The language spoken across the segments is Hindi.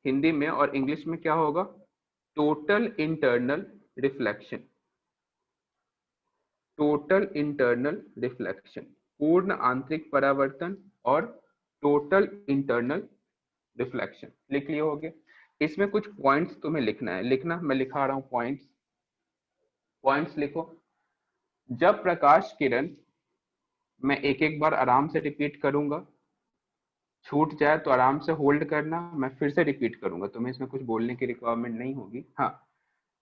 हिंदी में और इंग्लिश में क्या होगा? Total internal reflection. Total internal reflection, पूर्ण आंतरिक परावर्तन और टोटल इंटरनल रिफ्लेक्शन लिख लिए होगे। इसमें कुछ पॉइंट्स तुम्हें लिखना है, लिखना मैं लिखा रहा हूं पॉइंट्स। पॉइंट्स लिखो। जब प्रकाश किरण, मैं एक एक बार आराम से रिपीट करूंगा, छूट जाए तो आराम से होल्ड करना, मैं फिर से रिपीट करूंगा, तुम्हें इसमें कुछ बोलने की रिक्वायरमेंट नहीं होगी। हाँ,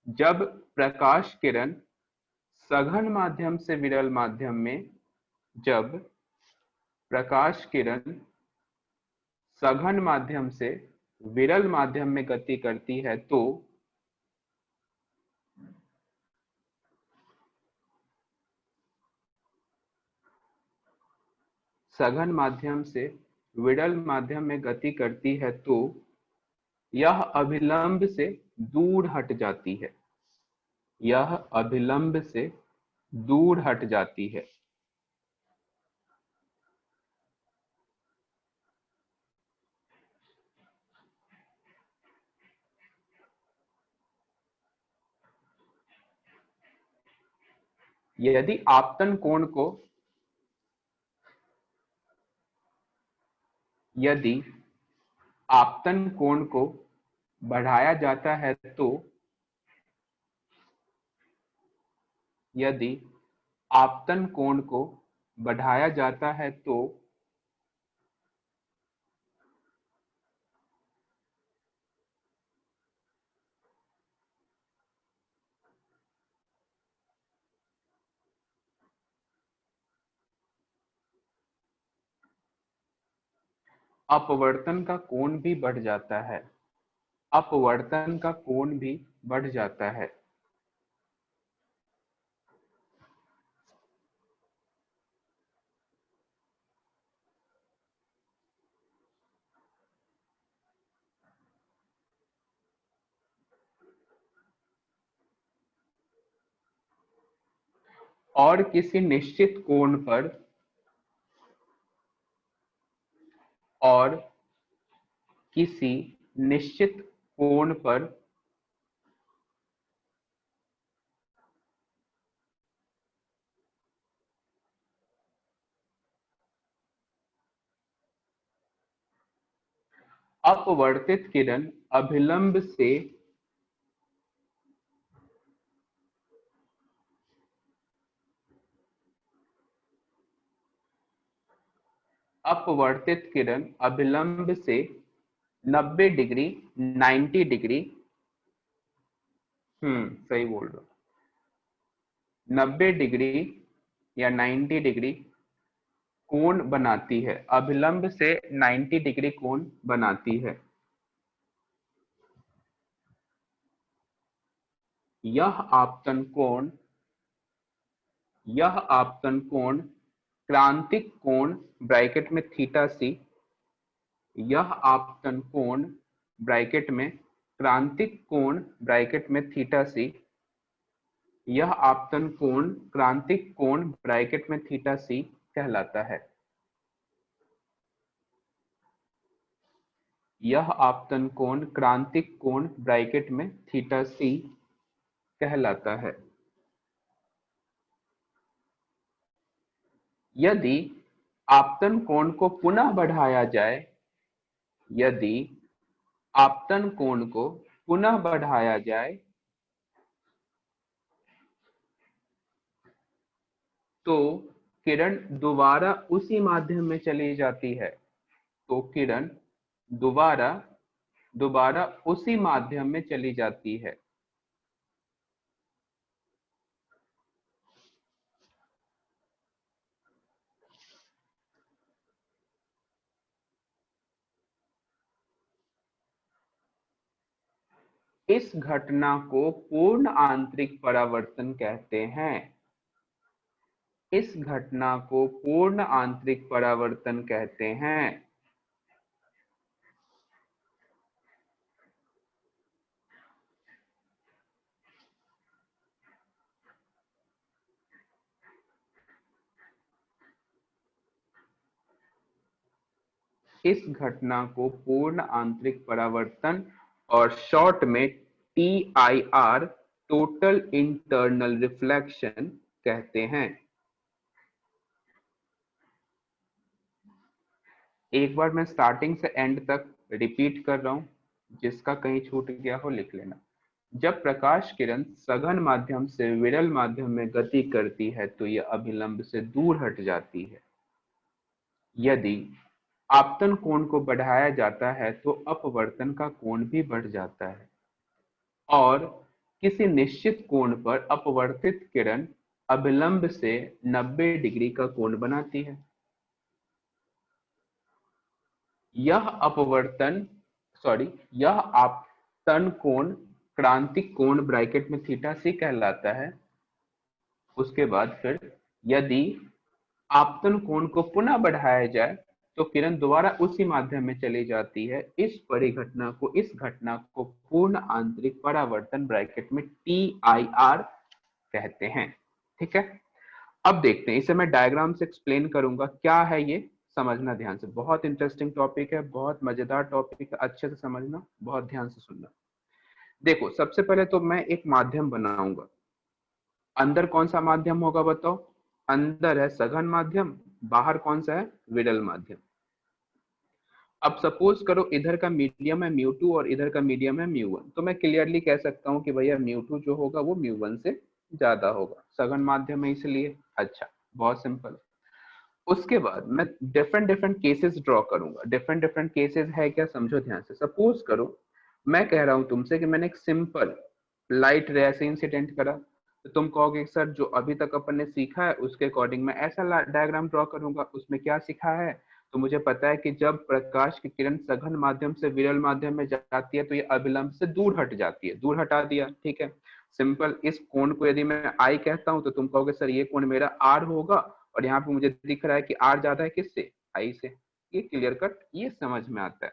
जब प्रकाश किरण सघन माध्यम से विरल माध्यम में, जब प्रकाश किरण सघन माध्यम से विरल माध्यम में गति करती है तो सघन माध्यम से विरल माध्यम में गति करती है तो यह अभिलंब से दूर हट जाती है। यह अभिलंब से दूर हट जाती है। यदि आपतन कोण को, यदि आपतन कोण को बढ़ाया जाता है तो, यदि आपतन कोण को बढ़ाया जाता है तो अपवर्तन का कोण भी बढ़ जाता है। अपवर्तन का कोण भी बढ़ जाता है। और किसी निश्चित कोण पर, और किसी निश्चित कोण पर अपवर्तित किरण अभिलंब से, अपवर्तित किरण अभिलंब से 90 डिग्री, 90 डिग्री, सही बोल रहा हूं, 90 डिग्री या 90 डिग्री कोण बनाती है। अभिलंब से 90 डिग्री कोण बनाती है। यह आपतन कोण, यह आपतन कोण क्रांतिक कोण ब्रैकेट में थीटा सी, यह आपतन कोण ब्रैकेट में क्रांतिक कोण ब्रैकेट में थीटा सी, यह आपतन कोण क्रांतिक कोण ब्रैकेट में थीटा सी कहलाता है। यह आपतन कोण क्रांतिक कोण ब्रैकेट में थीटा सी कहलाता है। यदि आपतन कोण को पुनः बढ़ाया जाए, यदि आपतन कोण को पुनः बढ़ाया जाए तो किरण दोबारा उसी माध्यम में चली जाती है। तो किरण दोबारा दोबारा उसी माध्यम में चली जाती है। इस घटना को पूर्ण आंतरिक परावर्तन कहते हैं। इस घटना को पूर्ण आंतरिक परावर्तन कहते हैं। इस घटना को पूर्ण आंतरिक परावर्तन और शॉर्ट में TIR टोटल इंटरनल रिफ्लेक्शन कहते हैं। एक बार मैं स्टार्टिंग से एंड तक रिपीट कर रहा हूं, जिसका कहीं छूट गया हो लिख लेना। जब प्रकाश किरण सघन माध्यम से विरल माध्यम में गति करती है तो यह अभिलंब से दूर हट जाती है। यदि आपतन कोण को बढ़ाया जाता है तो अपवर्तन का कोण भी बढ़ जाता है और किसी निश्चित कोण पर अपवर्तित किरण अभिलंब से 90 डिग्री का कोण बनाती है। यह अपवर्तन यह आपतन कोण क्रांतिक कोण ब्रैकेट में थीटा सी कहलाता है। उसके बाद फिर यदि आपतन कोण को पुनः बढ़ाया जाए तो किरण दोबारा उसी माध्यम में चली जाती है। इस घटना को पूर्ण आंतरिक परावर्तन ब्रैकेट में TIR कहते हैं। ठीक है, अब देखते हैं, इसे मैं डायग्राम से एक्सप्लेन करूंगा क्या है ये, समझना ध्यान से। बहुत इंटरेस्टिंग टॉपिक है, बहुत मजेदार टॉपिक है, अच्छे से समझना, बहुत ध्यान से सुनना। देखो, सबसे पहले तो मैं एक माध्यम बनाऊंगा। अंदर कौन सा माध्यम होगा बताओ? अंदर है सघन माध्यम, बाहर कौन सा है? विरल माध्यम। अब सपोज करो इधर का मीडियम है μ2 और इधर का मीडियम है μ1, तो मैं क्लियरली कह सकता हूं कि भैया μ2 जो होगा वो μ1 से ज्यादा होगा, सघन माध्यम है इसलिए। अच्छा, बहुत सिंपल। उसके बाद मैं डिफरेंट डिफरेंट केसेस ड्रॉ करूंगा। डिफरेंट डिफरेंट केसेस है क्या, समझो ध्यान से। सपोज करो मैं कह रहा हूं तुमसे कि मैंने एक सिंपल लाइट रे से इंसिडेंट करा, तो तुम कहोगे सर जो अभी तक अपन ने सीखा है उसके अकॉर्डिंग मैं ऐसा डायग्राम ड्रॉ करूंगा। उसमें क्या सीखा है? तो मुझे पता है कि जब प्रकाश की किरण सघन माध्यम से विरल माध्यम में जाती है तो ये अभिलंब से दूर हट जाती है। दूर हटा दिया, ठीक है, सिंपल। इस कोण को यदि मैं आई कहता हूं तो तुम कहोगे सर ये कोण मेरा आर होगा, और यहाँ पे मुझे दिख रहा है कि आर ज्यादा है किससे? आई से। ये क्लियर कट, ये समझ में आता है।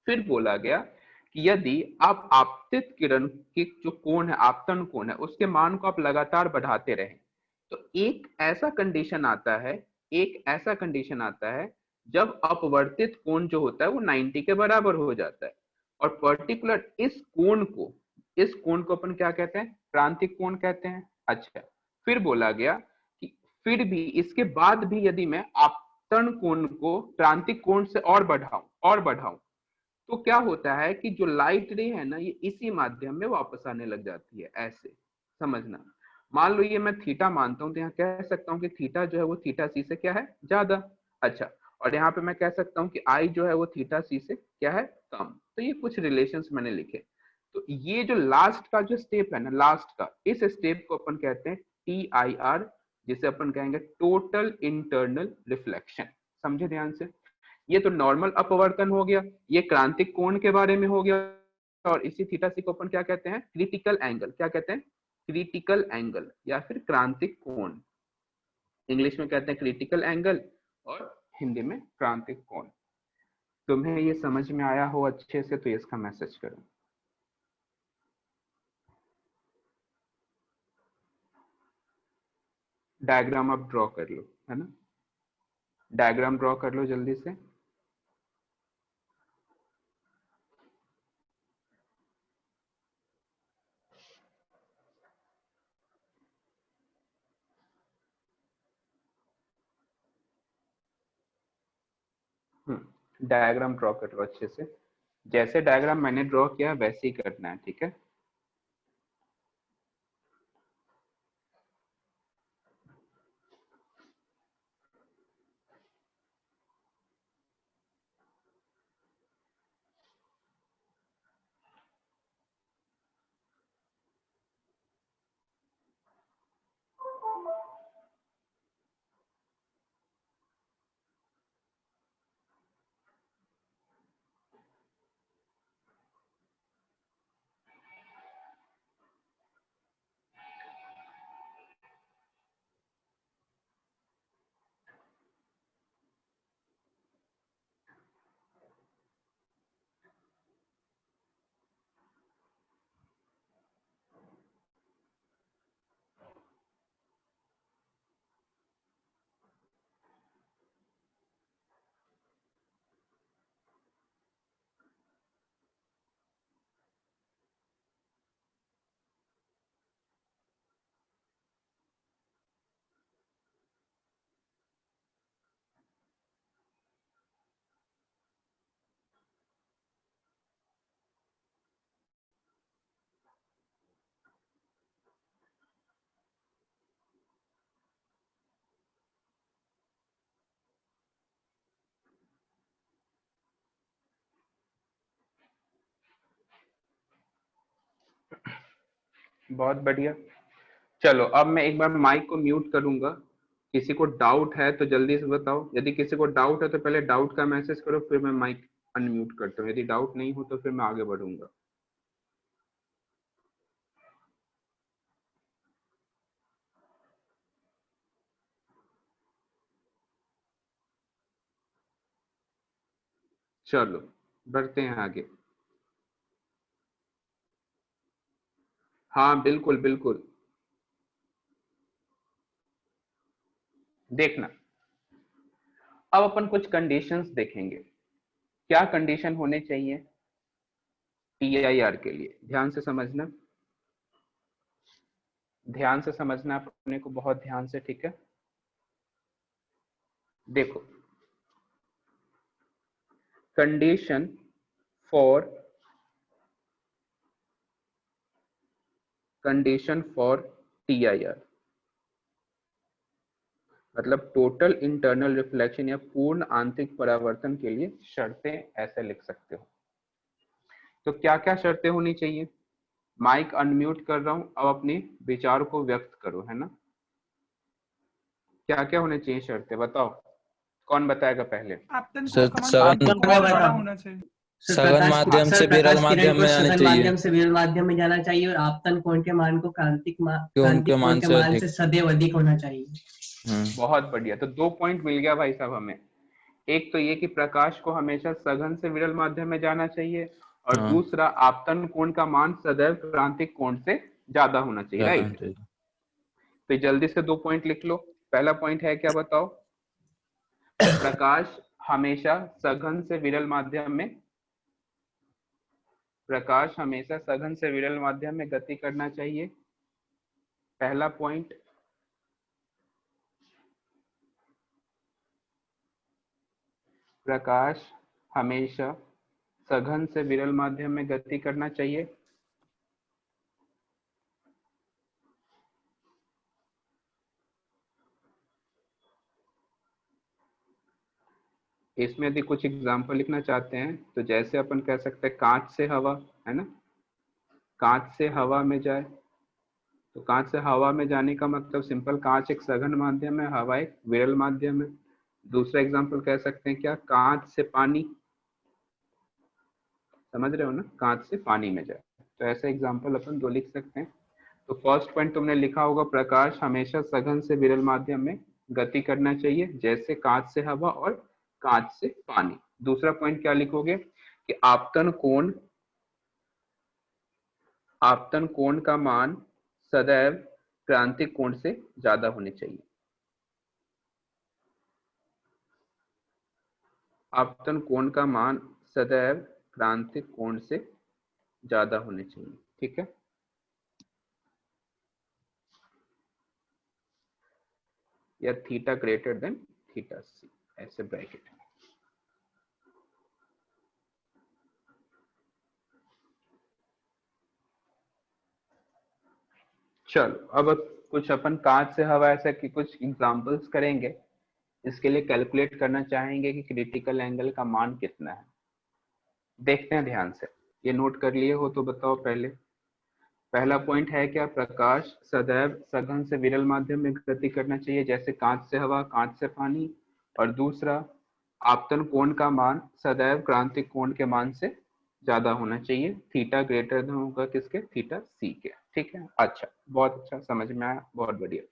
फिर बोला गया कि यदि आप आपतित किरण की जो कोण है, आपतन कोण है, उसके मान को आप लगातार बढ़ाते रहें तो एक ऐसा कंडीशन आता है जब अपवर्तित कोण जो होता है वो 90 के बराबर हो जाता है। और पर्टिकुलर इस कोण को अपन क्या कहते हैं? क्रांतिक कोण कहते हैं। अच्छा, फिर बोला गया कि फिर भी इसके बाद भी यदि मैं आपतन कोण को क्रांतिक कोण से और बढ़ाऊं तो क्या होता है कि जो लाइट रे है ना, ये इसी माध्यम में वापस आने लग जाती है। ऐसे समझना। मान लो ये मैं थीटा मानता हूं तो यहाँ कह सकता हूँ कि थीटा जो है वो थीटा सी से क्या है? ज्यादा। अच्छा, और यहाँ पे मैं कह सकता हूँ कि आई जो है वो थीटा सी से क्या है? कम। तो ये कुछ रिलेशंस मैंने लिखे। तो ये जो लास्ट का जो स्टेप है ना, लास्ट का, इस स्टेप को अपन कहते हैं TIR, जिसे अपन कहेंगे टोटल इंटरनल रिफ्लेक्शन। समझे ध्यान से? ये तो नॉर्मल अपवर्तन हो गया, ये क्रांतिक कोण के बारे में हो गया। और इसी थीटा सी को अपन क्या कहते हैं? Critical angle. क्या कहते हैं? क्रिटिकल एंगल या फिर क्रांतिक कोण। इंग्लिश में कहते हैं क्रिटिकल एंगल और हिंदी में क्रांतिक कोण। तुम्हें ये समझ में आया हो अच्छे से तो इसका मैसेज करो। डायग्राम आप ड्रॉ कर लो, है ना? डायग्राम ड्रॉ कर लो जल्दी से। डायग्राम ड्रॉ कर लो अच्छे से। जैसे डायग्राम मैंने ड्रॉ किया वैसे ही करना है, ठीक है? बहुत बढ़िया। चलो अब मैं एक बार माइक को म्यूट करूंगा, किसी को डाउट है तो जल्दी से बताओ। यदि किसी को डाउट है तो पहले डाउट का मैसेज करो, फिर मैं माइक अनम्यूट करता हूँ। यदि डाउट नहीं हो तो फिर मैं आगे बढ़ूंगा। चलो बढ़ते हैं आगे। हाँ बिल्कुल बिल्कुल। देखना, अब अपन कुछ कंडीशंस देखेंगे। क्या कंडीशन होने चाहिए टीआईआर के लिए, ध्यान से समझना, ध्यान से समझना अपने को, बहुत ध्यान से, ठीक है। देखो, कंडीशन फॉर टीआईआर मतलब टोटल इंटरनल रिफ्लेक्शन या पूर्ण आंतरिक परावर्तन के लिए शर्तें ऐसे लिख सकते हो। तो क्या क्या शर्तें होनी चाहिए? माइक अनम्यूट कर रहा हूं, अब अपने विचार को व्यक्त करो, है ना। क्या क्या होने चाहिए शर्तें, बताओ, कौन बताएगा पहले? आपतन सर कोण का मान सघन क्रांतिक कोण से बड़ा होना चाहिए। सघन माध्यम से विरल माध्यम में जाना चाहिए, माध्यम से विरल माध्यम में जाना चाहिए, और आपतन कोण के मान को क्रांतिक कोण के मान से अधिक। सदैव अधिक होना चाहिए। बहुत बढ़िया, तो 2 पॉइंट मिल गया भाई साहब हमें। एक तो ये कि प्रकाश को हमेशा सघन से विरल माध्यम में जाना चाहिए, और हाँ। दूसरा आपतन कोण का मान सदैव क्रांतिक कोण से ज्यादा होना चाहिए, राइट। तो जल्दी से 2 पॉइंट लिख लो। पहला पॉइंट है क्या, बताओ? प्रकाश हमेशा सघन से विरल माध्यम में, प्रकाश हमेशा सघन से विरल माध्यम में गति करना चाहिए, पहला पॉइंट। प्रकाश हमेशा सघन से विरल माध्यम में गति करना चाहिए। इसमें यदि कुछ एग्जाम्पल लिखना चाहते हैं तो जैसे अपन कह सकते हैं कांच से हवा, है ना, कांच से हवा में जाए, तो कांच से हवा में जाने का मतलब सिंपल, कांच एक सघन माध्यम है, हवा एक विरल माध्यम है। दूसरा एग्जाम्पल कह सकते हैं क्या, कांच से पानी, समझ रहे हो ना, कांच से पानी में जाए, तो ऐसे एग्जाम्पल अपन 2 लिख सकते हैं। तो फर्स्ट पॉइंट तुमने लिखा होगा, प्रकाश हमेशा सघन से विरल माध्यम में गति करना चाहिए, जैसे कांच से हवा और कांच से पानी। दूसरा पॉइंट क्या लिखोगे कि आपतन कोण का मान सदैव क्रांतिक कोण से ज्यादा होने चाहिए। आपतन कोण का मान सदैव क्रांतिक कोण से ज्यादा होने चाहिए, ठीक है। या थीटा ग्रेटर देन थीटा सी, ऐसे ब्रैकेट। चलो अब कुछ अपन कांच से हवा ऐसा कि कुछ एग्जांपल्स करेंगे। इसके लिए कैलकुलेट करना चाहेंगे कि क्रिटिकल एंगल का मान कितना है। देखते हैं ध्यान से, ये नोट कर लिए हो तो बताओ पहले। पहला पॉइंट है क्या, प्रकाश सदैव सघन से विरल माध्यम में गति करना चाहिए, जैसे कांच से हवा, कांच से पानी। और दूसरा, आपतन कोण का मान सदैव क्रांतिक कोण के मान से ज्यादा होना चाहिए, थीटा ग्रेटर देन होगा किसके, थीटा सी के, ठीक है। अच्छा, बहुत अच्छा, समझ में आया, बहुत बढ़िया।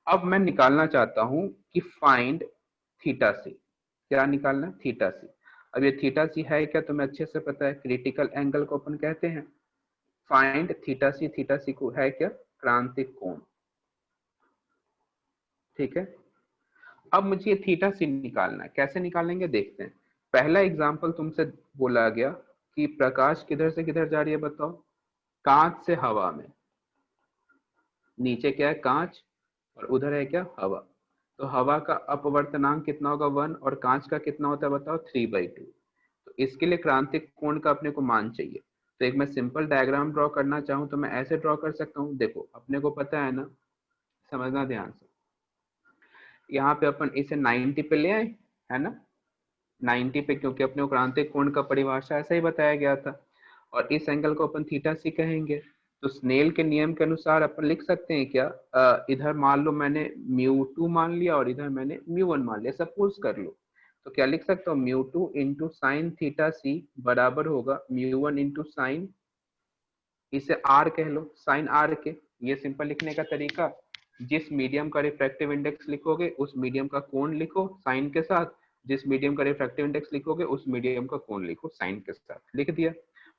अब मैं निकालना चाहता हूं कि फाइंड थीटा सी। क्या निकालना है, थीटा सी। अब ये थीटा सी है क्या, तुम्हें अच्छे से पता है, क्रिटिकल एंगल को अपन कहते हैं। फाइंड थीटा सी, थीटा सी को है क्या, क्रांतिक कोण, ठीक है। अब मुझे ये थीटा सी निकालना है, कैसे निकालेंगे देखते हैं। पहला एग्जांपल तुमसे बोला गया कि प्रकाश किधर से किधर जा रही है, बताओ? कांच से हवा में। नीचे क्या है, कांच, और उधर है क्या, हवा। तो हवा का अपवर्तनांक कितना होगा, 1, और कांच का कितना होता है बताओ, 3/2। तो इसके लिए क्रांतिक कोण का अपने को मान चाहिए। तो एक मैं सिंपल डायग्राम ड्रॉ करना चाहूं तो मैं ऐसे ड्रॉ कर सकता हूं, देखो अपने को पता है ना, समझना ध्यान से। यहाँ पे अपन इसे 90 पे ले आए, है ना, 90 पे, क्योंकि अपने को क्रांतिक कोण का परिभाषा ऐसा ही बताया गया था। और इस एंगल को अपन थीटा सी कहेंगे। तो स्नेल के नियम के अनुसार अपन लिख सकते हैं क्या, इधर मान लो मैंने μ2 मान लिया और इधर मैंने μ1 मान लिया, सपोज कर लो। तो क्या लिख सकता हूँ, μ2 इंटू साइन थीटा सी बराबर होगा μ1 इंटू साइन, इसे आर कह लो, साइन आर के। ये सिंपल लिखने का तरीका, जिस मीडियम का रिफ्रैक्टिव इंडेक्स लिखोगे उस मीडियम का कोण लिखो साइन के साथ, जिस मीडियम का रिफ्रैक्टिव इंडेक्स लिखोगे उस मीडियम का कोण लिखो साइन के साथ, लिख दिया।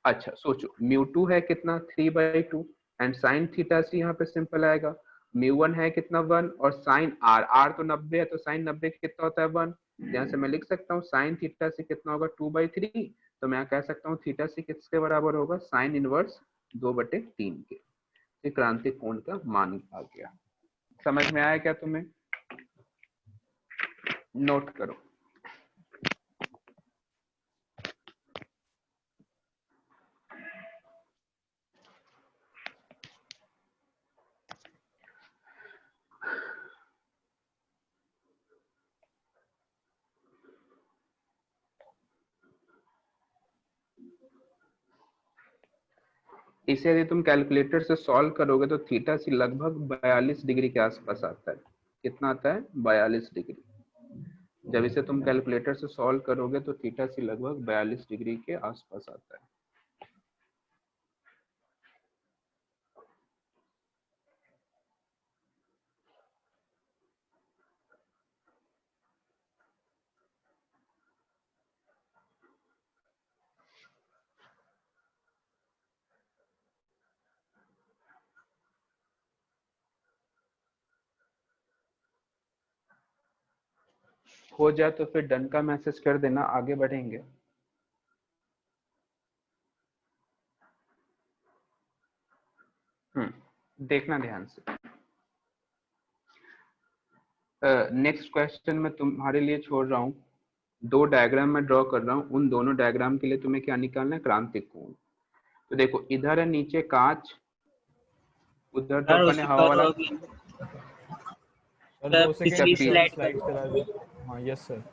अच्छा सोचो, μ2 है कितना 3/2 एंड साइन थीटा सी यहाँ पे सिंपल आएगा, μ1 है कितना 1 और साइन आर, आर तो 90 है तो साइन 90 कितना होता है 1, यहाँ से मैं लिख सकता हूँ साइन थीटा सी कितना होगा 2/3, तो मैं कह सकता हूँ थीटा सी किसके बराबर होगा, साइन इनवर्स 2/3 के। ये क्रांतिक कोण का मान आ गया। समझ में आया क्या तुम्हें? नोट करो। इसे यदि तुम कैलकुलेटर से सॉल्व करोगे तो थीटा सी लगभग 42 डिग्री के आसपास आता है। कितना आता है? 42 डिग्री। जब इसे तुम कैलकुलेटर से सॉल्व करोगे तो थीटा सी लगभग 42 डिग्री के आसपास आता है। हो जाए तो फिर डन का मैसेज कर देना, आगे बढ़ेंगे। देखना ध्यान से। नेक्स्ट क्वेश्चन मैं तुम्हारे लिए छोड़ रहा हूँ, दो डायग्राम मैं ड्रॉ कर रहा हूँ, उन दोनों डायग्राम के लिए तुम्हें क्या निकालना है, क्रांतिक कोण। तो देखो इधर है नीचे कांच, उधर तो अपने हवा वाला, पिछली स्लाइड चला दो। हाँ यस सर।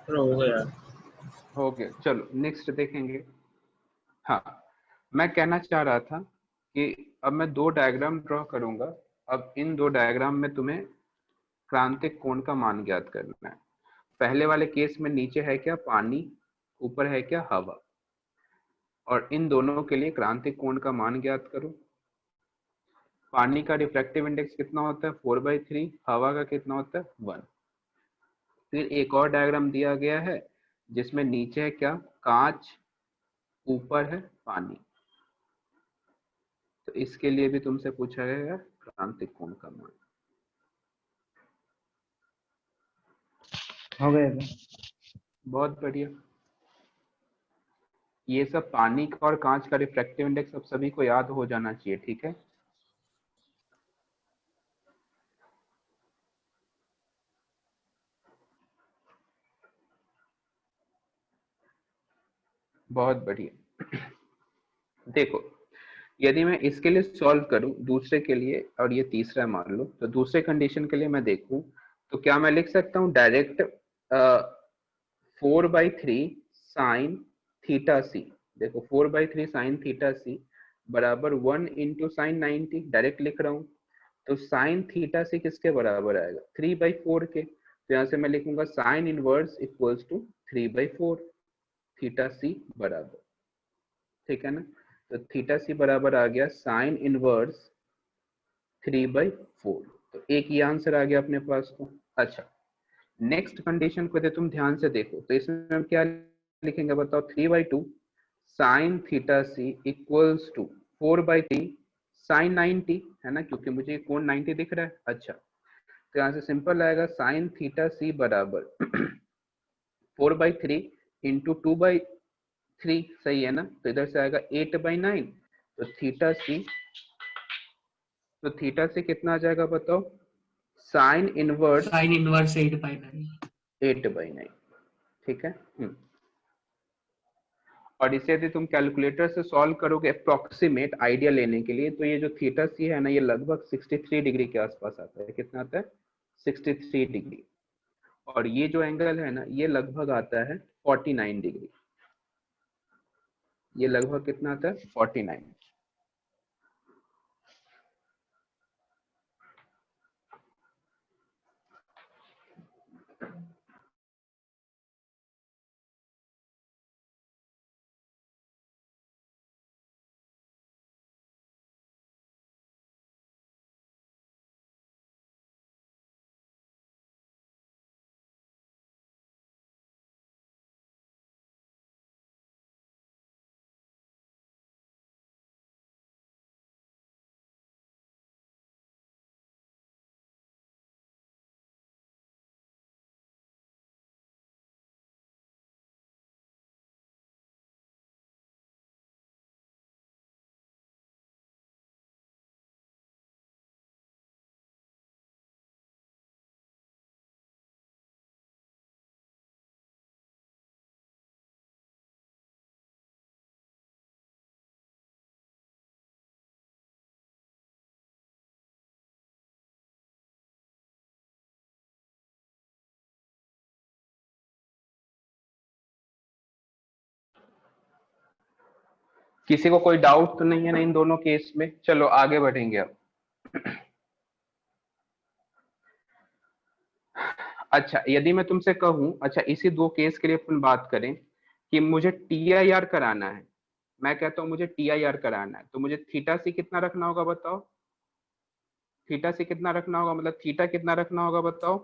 हो गया। चलो नेक्स्ट देखेंगे। हाँ, मैं कहना चाह रहा था कि अब मैं दो डायग्राम ड्रॉ करूंगा। अब इन दो डायग्राम में तुम्हें क्रांतिक कोण का मान ज्ञात करना है। पहले वाले केस में नीचे है क्या, पानी, ऊपर है क्या, हवा, और इन दोनों के लिए क्रांतिक कोण का मान ज्ञात करो। पानी का रिफ्रैक्टिव इंडेक्स कितना होता है 4/3, हवा का कितना होता है 1। फिर एक और डायग्राम दिया गया है जिसमें नीचे है क्या, कांच, ऊपर है पानी। तो इसके लिए भी तुमसे पूछा गया क्रांतिक कोण का मान। हो गया। बहुत बढ़िया। ये सब पानी का और कांच का रिफ्रैक्टिव इंडेक्स अब सभी को याद हो जाना चाहिए, ठीक है। बहुत बढ़िया। देखो यदि मैं इसके लिए सॉल्व करूं, दूसरे के लिए, और ये तीसरा मान लो, तो दूसरे कंडीशन के लिए मैं देखूं तो क्या मैं लिख सकता हूं डायरेक्ट 4/3 साइन थीटा सी। देखो 4/3 साइन थीटा सी बराबर 1 इंटू साइन 90, डायरेक्ट लिख रहा हूं। तो साइन थीटा सी किसके बराबर आएगा, 3/4 के। तो यहाँ से मैं लिखूंगा sine inverse equals to 3/4 theta सी बराबर, ठीक है ना। तो थीटा सी बराबर आ गया साइन इनवर्स 3/4। तो एक ही आंसर आ गया अपने पास तो। अच्छा नेक्स्ट कंडीशन को यदि तुम ध्यान से देखो तो इसमें हम क्या लिखेंगे बताओ, 3/2 sine theta C equals to 4/3 sine 90, है ना, क्योंकि मुझे कोण 90 दिख रहा है। अच्छा तो यहाँ से सिंपल आएगा साइन थीटा सी बराबर 4/3 इंटू 2/3, सही है ना। तो इधर से आएगा 8/9। तो थीटा से कितना आ जाएगा बताओ, साइन इनवर्स 8/9, ठीक है। और इसे यदि तुम कैलकुलेटर से सॉल्व करोगे अप्रोक्सीमेट आइडिया लेने के लिए, तो ये जो थीटा सी है ना, ये लगभग 63 डिग्री के आसपास आता है। कितना आता है? 63 डिग्री। और ये जो एंगल है ना, ये लगभग आता है 49 डिग्री। ये लगभग कितना आता है? 49। किसी को कोई डाउट तो नहीं है ना इन दोनों केस में? चलो आगे बढ़ेंगे अब। अच्छा, यदि मैं तुमसे कहूं, अच्छा इसी दो केस के लिए अपन बात करें कि मुझे TIR कराना है, मैं कहता हूं मुझे TIR कराना है, तो मुझे थीटा सी कितना रखना होगा बताओ? थीटा सी कितना रखना होगा, मतलब थीटा कितना रखना होगा बताओ?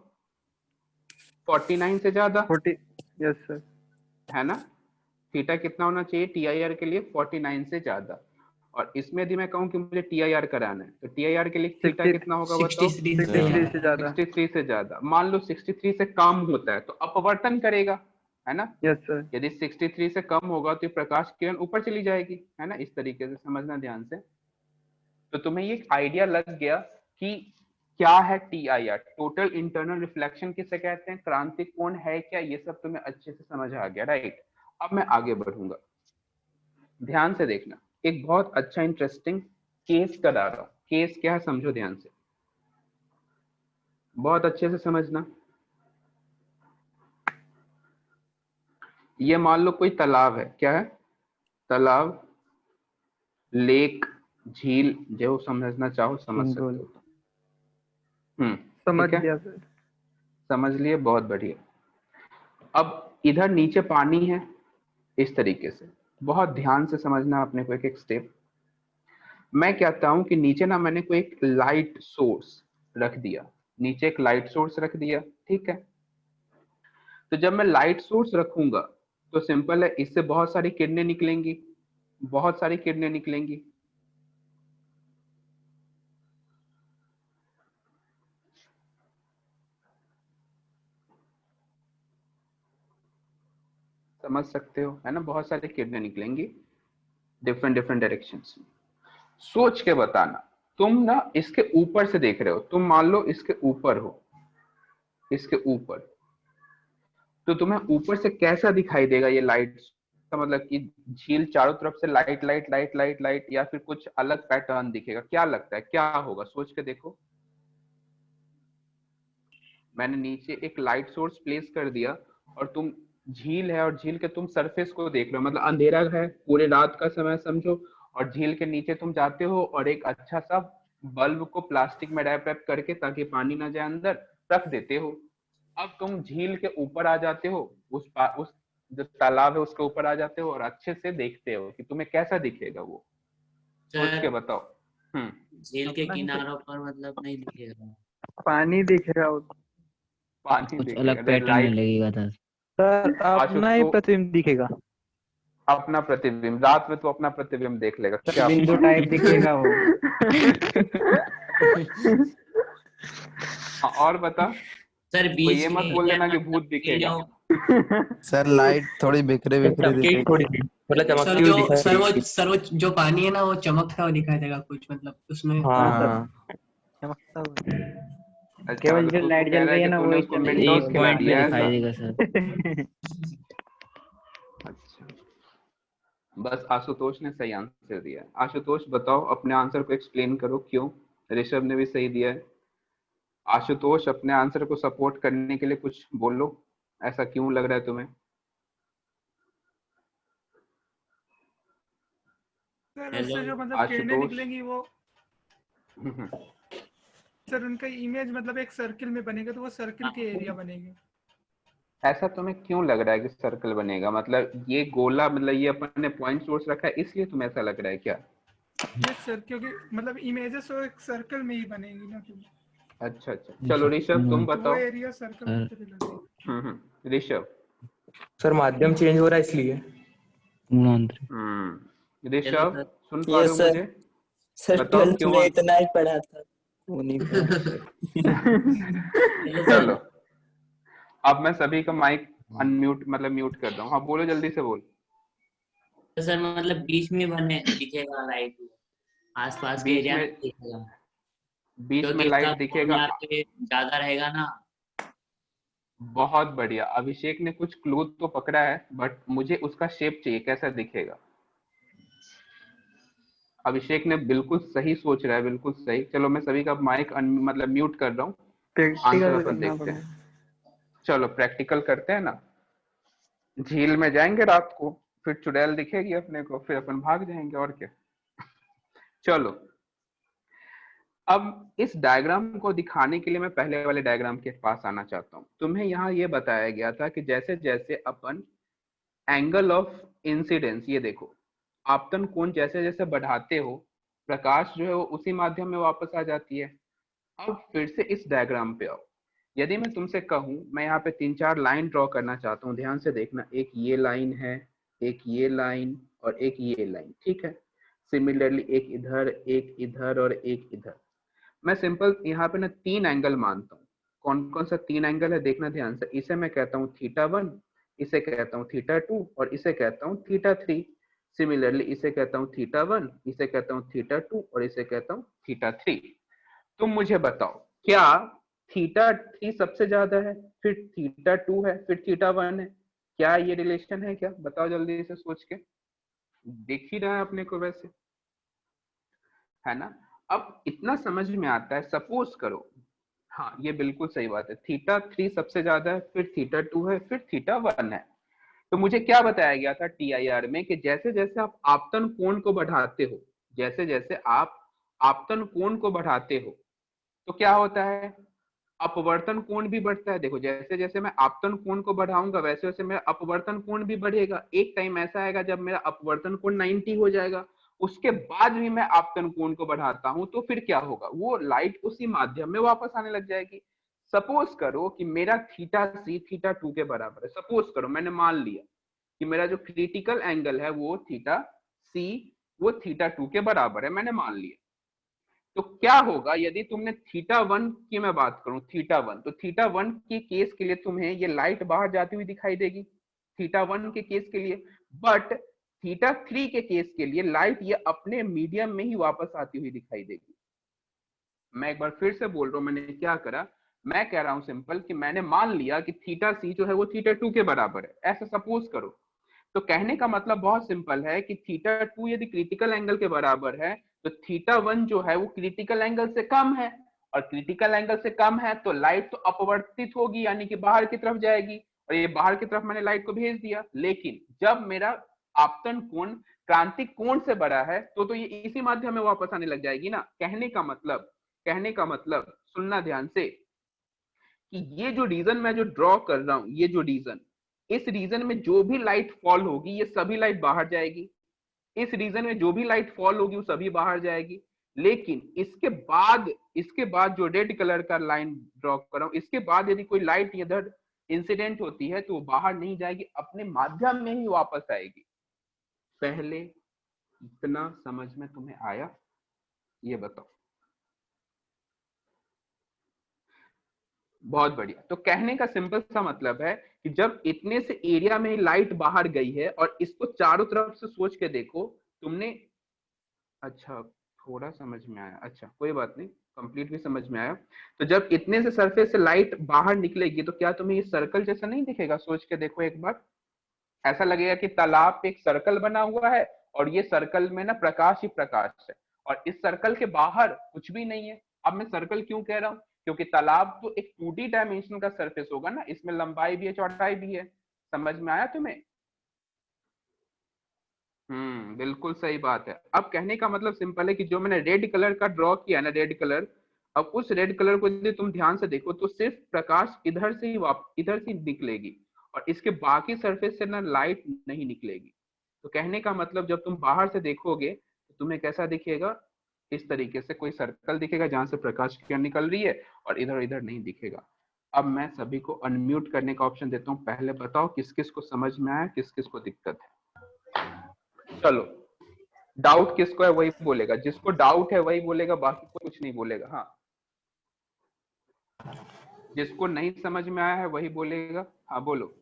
49 से ज्यादा, 40। Yes sir. है ना। थीटा कितना होना चाहिए TIR के लिए? 49 से ज्यादा। और इसमें यदि मैं कहूं कि मुझे TIR कराना है, तो TIR के लिए थीटा कितना होगा बताओ? 63 से ज्यादा। 63 से ज्यादा। मान लो 63 से कम होता है तो अपवर्तन करेगा, है ना। Yes sir. यदि 63 से कम होगा तो प्रकाश किरण ऊपर चली जाएगी, है ना। इस तरीके से समझना ध्यान से। तो तुम्हें ये आइडिया लग गया कि क्या है TIR, टोटल इंटरनल रिफ्लेक्शन किसे कहते हैं, क्रांतिक कोण है क्या, ये सब तुम्हें अच्छे से समझ आ गया, राइट। अब मैं आगे बढ़ूंगा, ध्यान से देखना। एक बहुत अच्छा इंटरेस्टिंग केस करा रहा हूं। केस क्या है समझो ध्यान से, बहुत अच्छे से समझना। ये मान लो कोई तालाब है, क्या है? तालाब, लेक, झील, जो समझना चाहो समझ सकते हो। समझ ठीक है, गया सर। समझ लिए, बहुत बढ़िया। अब इधर नीचे पानी है, इस तरीके से बहुत ध्यान से समझना अपने को एक एक स्टेप। मैं कहता हूं कि नीचे ना मैंने कोई एक लाइट सोर्स रख दिया, नीचे एक लाइट सोर्स रख दिया, ठीक है। तो जब मैं लाइट सोर्स रखूंगा तो सिंपल है, इससे बहुत सारी किरणें निकलेंगी, बहुत सारी किरणें निकलेंगी। समझ सकते हो, है ना, बहुत सारी किरणें निकलेंगी डिफरेंट डिफरेंट डायरेक्शंस में। सोच के बताना, तुम ना इसके ऊपर से देख रहे हो, तुम मान लो इसके ऊपर हो, इसके ऊपर, तो तुम्हें ऊपर से कैसा दिखाई देगा ये लाइट का, मतलब कि झील चारों तरफ से light light light light light, या फिर कुछ अलग पैटर्न दिखेगा? क्या लगता है क्या होगा, सोच के देखो। मैंने नीचे एक लाइट सोर्स प्लेस कर दिया और तुम, झील है और झील के तुम सरफेस को देख रहे हो, मतलब अंधेरा है, पूरे रात का समय समझो, और झील के नीचे तुम जाते हो और एक अच्छा सा बल्ब को प्लास्टिक में रैप रैप करके, ताकि पानी ना जाए अंदर, रख देते हो। अब तुम झील के ऊपर आ जाते हो, उस जो तालाब है उसके ऊपर आ जाते हो और अच्छे से देखते हो कि तुम्हें कैसा दिखेगा वो, सोच के बताओ। झील के किनारों पर मतलब नहीं दिखेगा, पानी दिखेगा पानी कुछ दिखेगा, अलग पैटर्न में लगेगा था सर। अपना ही प्रतिबिंब दिखेगा। अपना प्रतिबिंब, रात में तो अपना प्रतिबिंब देख लेगा क्या? बिंदु टाइप दिखेगा वो। हाँ, और बता। सर तो बीच ये के मत बोल एरिया देना कि में भूत मतलब दिखेगा। सर लाइट थोड़ी बिखरे बिखरे चमकी दिखेगी। थोड़ी सी, मतलब सर चमकती हुई जो दिखाई सर वो देगी। सर वो जो पानी है ना वो चमकता हुआ दिखाई देगा कुछ, मतलब उसमें हाँ चमकता हुआ। अच्छा, केवल जो तो तू लाइट कह जल रहा रही है है कि ना तूने वही उसको चलेगी। मिंटोस एक खिला पॉइंट में दिया दिखाई ऐसा? देगा सर। अच्छा, बस आशुतोष ने सही आंसर दिया है। आशुतोष बताओ, अपने आंसर को एक्सप्लेन करो क्यों। ऋषभ ने भी सही दिया है। आशुतोष, अपने आंसर को सपोर्ट करने के लिए कुछ बोलो, ऐसा क्यों लग रहा है तुम्हें? सर हेलो उससे जो मतलब किरणें आशुतोष। निकलेंगी वो सर उनका इमेज मतलब एक सर्किल में बनेगा, तो वो सर्किल के एरिया बनेंगे। ऐसा तुम्हें क्यों लग रहा है कि सर्कल बनेगा? मतलब ये गोला, मतलब ये अपन ने पॉइंट सोर्स रखा है इसलिए तुम्हें ऐसा लग रहा है क्या? ये सर क्योंकि मतलब इमेजेस वो एक सर्कल में ही बनेगी ना, अच्छा अच्छा, चलो ऋषभ तुम तो वो बताओ। एरिया सर्कल की तरह लगेगा। ऋषभ। सर माध्यम चेंज हो रहा है इसलिए। Hello Rishabh, sir. सुन पा रहे यस हो सर। मुझे? सर बताओ 12th क्यों में इतना ही पढ़ा था, उन्हीं पे। हेलो चलो, सर। अब मैं सभी का माइक अनम्यूट मतलब म्यूट कर रहा हूँ। हाँ बोलो, जल्दी से बोल। तो सर मतलब बीच में बने दिखेगा लाइट, आसपास के बीच एरिया में, में दिखेगा, बीच में क्योंकि उसका लाइट कौन दिखेगा। यहाँ पे ज्यादा रहेगा ना। बहुत बढ़िया, अभिषेक ने कुछ क्लू तो पकड़ा है, बट मुझे उसका शेप चाहिए, कैसा दिखेगा। अभिषेक ने बिल्कुल सही सोच रहा है, बिल्कुल सही। चलो मैं सभी का माइक मतलब म्यूट कर रहा हूँ। आंसर प्रैक्टिकल अपन करना देखते हैं। पड़ेगा। चलो प्रैक्टिकल करते हैं ना। झील में जाएंगे रात को, फिर चुड़ैल दिखेगी अपने को, फिर अपन भाग जाएंगे, और क्या। चलो, अब इस डायग्राम को दिखाने के लिए मैं पहले वाले डायग्राम के पास आना चाहता हूँ। तुम्हें यहाँ ये बताया गया था कि जैसे जैसे अपन एंगल ऑफ इंसिडेंस, ये देखो, आपतन कोण जैसे जैसे बढ़ाते हो, प्रकाश जो है वो उसी माध्यम में वापस आ जाती है। अब फिर से इस डायग्राम पे आओ। यदि मैं तुमसे कहूं, मैं यहाँ पे 3-4 लाइन ड्रॉ करना चाहता हूँ, ध्यान से देखना। एक ये लाइन है, एक ये लाइन और एक ये लाइन, ठीक है। सिमिलरली एक इधर और एक इधर। मैं सिंपल यहाँ पे ना 3 एंगल मानता हूँ। कौन कौन सा 3 एंगल है देखना ध्यान से। इसे मैं कहता हूँ θ1, इसे कहता हूँ θ2 और इसे कहता हूँ θ3। सिमिलरली इसे कहता हूँ θ1, इसे कहता हूँ θ2 और इसे कहता हूँ θ3। तुम मुझे बताओ, क्या θ3 सबसे ज्यादा है, फिर θ2 है, फिर θ1 है? क्या ये रिलेशन है क्या? बताओ जल्दी से सोच के। दिख ही रहा है अपने को वैसे, है ना। अब इतना समझ में आता है, सपोज करो, हाँ ये बिल्कुल सही बात है, θ3 सबसे ज्यादा है, फिर θ2 है, फिर θ1 है। तो मुझे क्या बताया गया था टीआईआर में कि जैसे जैसे आप आपतन कोण को बढ़ाते हो, जैसे जैसे आप आपतन कोण को बढ़ाते हो, तो क्या होता है, अपवर्तन कोण भी बढ़ता है। देखो, जैसे जैसे मैं आपतन कोण को बढ़ाऊंगा वैसे वैसे मेरा अपवर्तन कोण भी बढ़ेगा। एक टाइम ऐसा आएगा जब मेरा अपवर्तन कोण 90 हो जाएगा, उसके बाद भी मैं आपतन कोण को बढ़ाता हूं, तो फिर क्या होगा, वो लाइट उसी माध्यम में वापस आने लग जाएगी। सपोज करो कि मेरा θc θ2 के बराबर है। सपोज करो, मैंने मान लिया कि मेरा जो क्रिटिकल एंगल है वो θc वो θ2 के बराबर है, मैंने मान लिया। तो क्या होगा यदि तुमने θ1 की मैं बात करूं, θ1, तो θ1 के केस के लिए तुम्हें ये लाइट बाहर जाती हुई दिखाई देगी, θ1 के केस के लिए। बट θ3 के केस के लिए लाइट ये अपने मीडियम में ही वापस आती हुई दिखाई देगी। मैं एक बार फिर से बोल रहा हूं, मैंने क्या करा, मैं कह रहा हूं सिंपल कि मैंने मान लिया कि θc जो है वो θ2 के बराबर है, ऐसा सपोज करो। तो कहने का मतलब बहुत सिंपल है कि θ2 यदि क्रिटिकल एंगल के बराबर है, तो θ1 जो है वो क्रिटिकल एंगल से कम है, और क्रिटिकल एंगल से कम है तो लाइट तो अपवर्तित होगी, यानी कि बाहर की तरफ जाएगी, और ये बाहर की तरफ मैंने लाइट को भेज दिया। लेकिन जब मेरा आपतन कोण क्रांतिक कोण से बड़ा है तो ये इसी माध्यम में वापस आने लग जाएगी ना। कहने का मतलब सुनना ध्यान से, कि ये जो रीजन मैं जो ड्रॉ कर रहा हूं, ये जो रीजन, इस रीजन में जो भी लाइट फॉल होगी ये सभी लाइट बाहर जाएगी। इस रीजन में जो भी लाइट फॉल होगी वो सभी बाहर जाएगी। लेकिन इसके बाद जो रेड कलर का लाइन ड्रॉ कर रहा हूं, इसके बाद यदि कोई लाइट इधर इंसिडेंट होती है तो वो बाहर नहीं जाएगी, अपने माध्यम में ही वापस आएगी। पहले इतना समझ में तुम्हें आया? ये बताओ। बहुत बढ़िया। तो कहने का सिंपल सा मतलब है कि जब इतने से एरिया में लाइट बाहर गई है और इसको चारों तरफ से सोच के देखो तुमने, अच्छा थोड़ा समझ में आया, अच्छा कोई बात नहीं, कंप्लीट भी समझ में आया। तो जब इतने से सरफेस से लाइट बाहर निकलेगी तो क्या तुम्हें ये सर्कल जैसा नहीं दिखेगा? सोच के देखो एक बार, ऐसा लगेगा कि तालाब पे एक सर्कल बना हुआ है और ये सर्कल में ना प्रकाश ही प्रकाश है और इस सर्कल के बाहर कुछ भी नहीं है। अब मैं सर्कल क्यों कह रहा हूं? क्योंकि तालाब तो एक 2D डायमेंशन का सरफेस होगा ना, इसमें लंबाई भी है चौड़ाई भी है। समझ में आया तुम्हें? बिल्कुल सही बात है। अब कहने का मतलब सिंपल है कि जो मैंने रेड कलर का ड्रॉ किया ना, रेड कलर, अब उस रेड कलर को यदि तुम ध्यान से देखो तो सिर्फ प्रकाश इधर से ही इधर से निकलेगी और इसके बाकी सरफेस से ना लाइट नहीं निकलेगी। तो कहने का मतलब जब तुम बाहर से देखोगे तो तुम्हें कैसा दिखेगा? इस तरीके से कोई सर्कल दिखेगा जहां से प्रकाश की किरण निकल रही है और इधर इधर नहीं दिखेगा। अब मैं सभी को अनम्यूट करने का ऑप्शन देता हूँ, पहले बताओ किस किस को समझ में आया, किस किस को दिक्कत है। चलो, डाउट किसको है वही बोलेगा, जिसको डाउट है वही बोलेगा, बाकी को कुछ नहीं बोलेगा। हाँ, जिसको नहीं समझ में आया है वही बोलेगा। हाँ बोलो।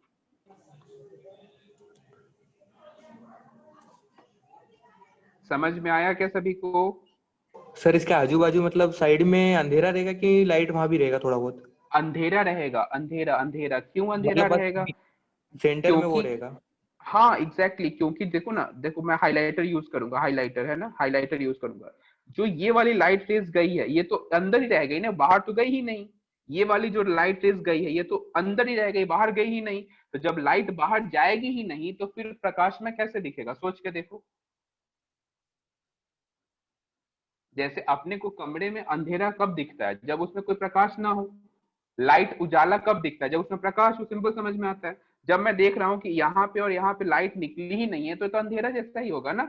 समझ में आया क्या सभी को? सर इसके आजू बाजू मतलब साइड में अंधेरा रहेगा कि लाइट वहां भी रहेगा थोड़ा बहुत? अंधेरा रहेगा, अंधेरा अंधेरा। क्यों अंधेरा मतलब बस रहेगा? सेंटर में वो क्योंकि रहेगा। हाँ एग्जैक्टली क्योंकि देखो ना, देखो मैं हाइलाइटर यूज करूंगा, हाइलाइटर है ना, हाइलाइटर यूज करूंगा। जो ये वाली लाइट रेज गई है ये तो अंदर ही रह गई ना, बाहर तो गई ही नहीं। ये वाली जो लाइट रेज गई है ये तो अंदर ही रह गई, बाहर गई ही नहीं। तो जब लाइट बाहर जाएगी ही नहीं तो फिर प्रकाश में कैसे दिखेगा? सोच के देखो। जैसे अपने को कमरे में अंधेरा कब दिखता है? जब उसमें कोई प्रकाश ना हो। लाइट उजाला कब दिखता है? जब उसमें प्रकाश हो। सिंपल समझ में आता है। जब मैं देख रहा हूं कि यहाँ पे और यहाँ पे लाइट निकली ही नहीं है तो अंधेरा जैसा ही होगा ना।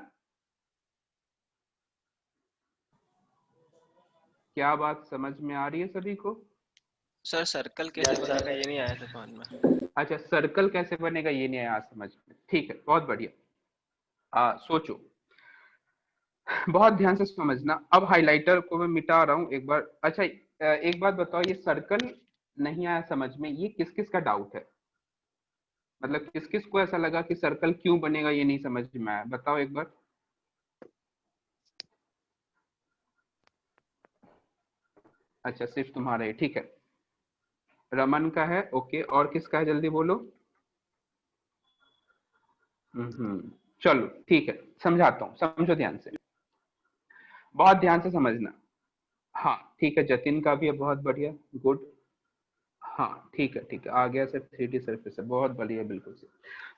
क्या बात समझ में आ रही है सभी को? सर सर्कल कैसे बनेगा ये नहीं आया था समझ में। अच्छा, सर्कल कैसे बनेगा ये नहीं आया समझ में, ठीक है, बहुत बढ़िया। सोचो, बहुत ध्यान से समझना। अब हाइलाइटर को मैं मिटा रहा हूं एक बार। अच्छा, एक बात बताओ, ये सर्कल नहीं आया समझ में, ये किस किस का डाउट है? मतलब किस किस को ऐसा लगा कि सर्कल क्यों बनेगा ये नहीं समझ में आया? बताओ एक बार। अच्छा, सिर्फ तुम्हारा ही, ठीक है। रमन का है, ओके, और किसका है जल्दी बोलो। चलो ठीक है, समझाता हूँ, समझो ध्यान से, बहुत ध्यान से समझना। हाँ ठीक है, जतिन का भी है, बहुत बढ़िया, गुड। हाँ ठीक है, ठीक है, आ गया सर, 3D सरफेस है, बहुत बढ़िया, बिल्कुल सही।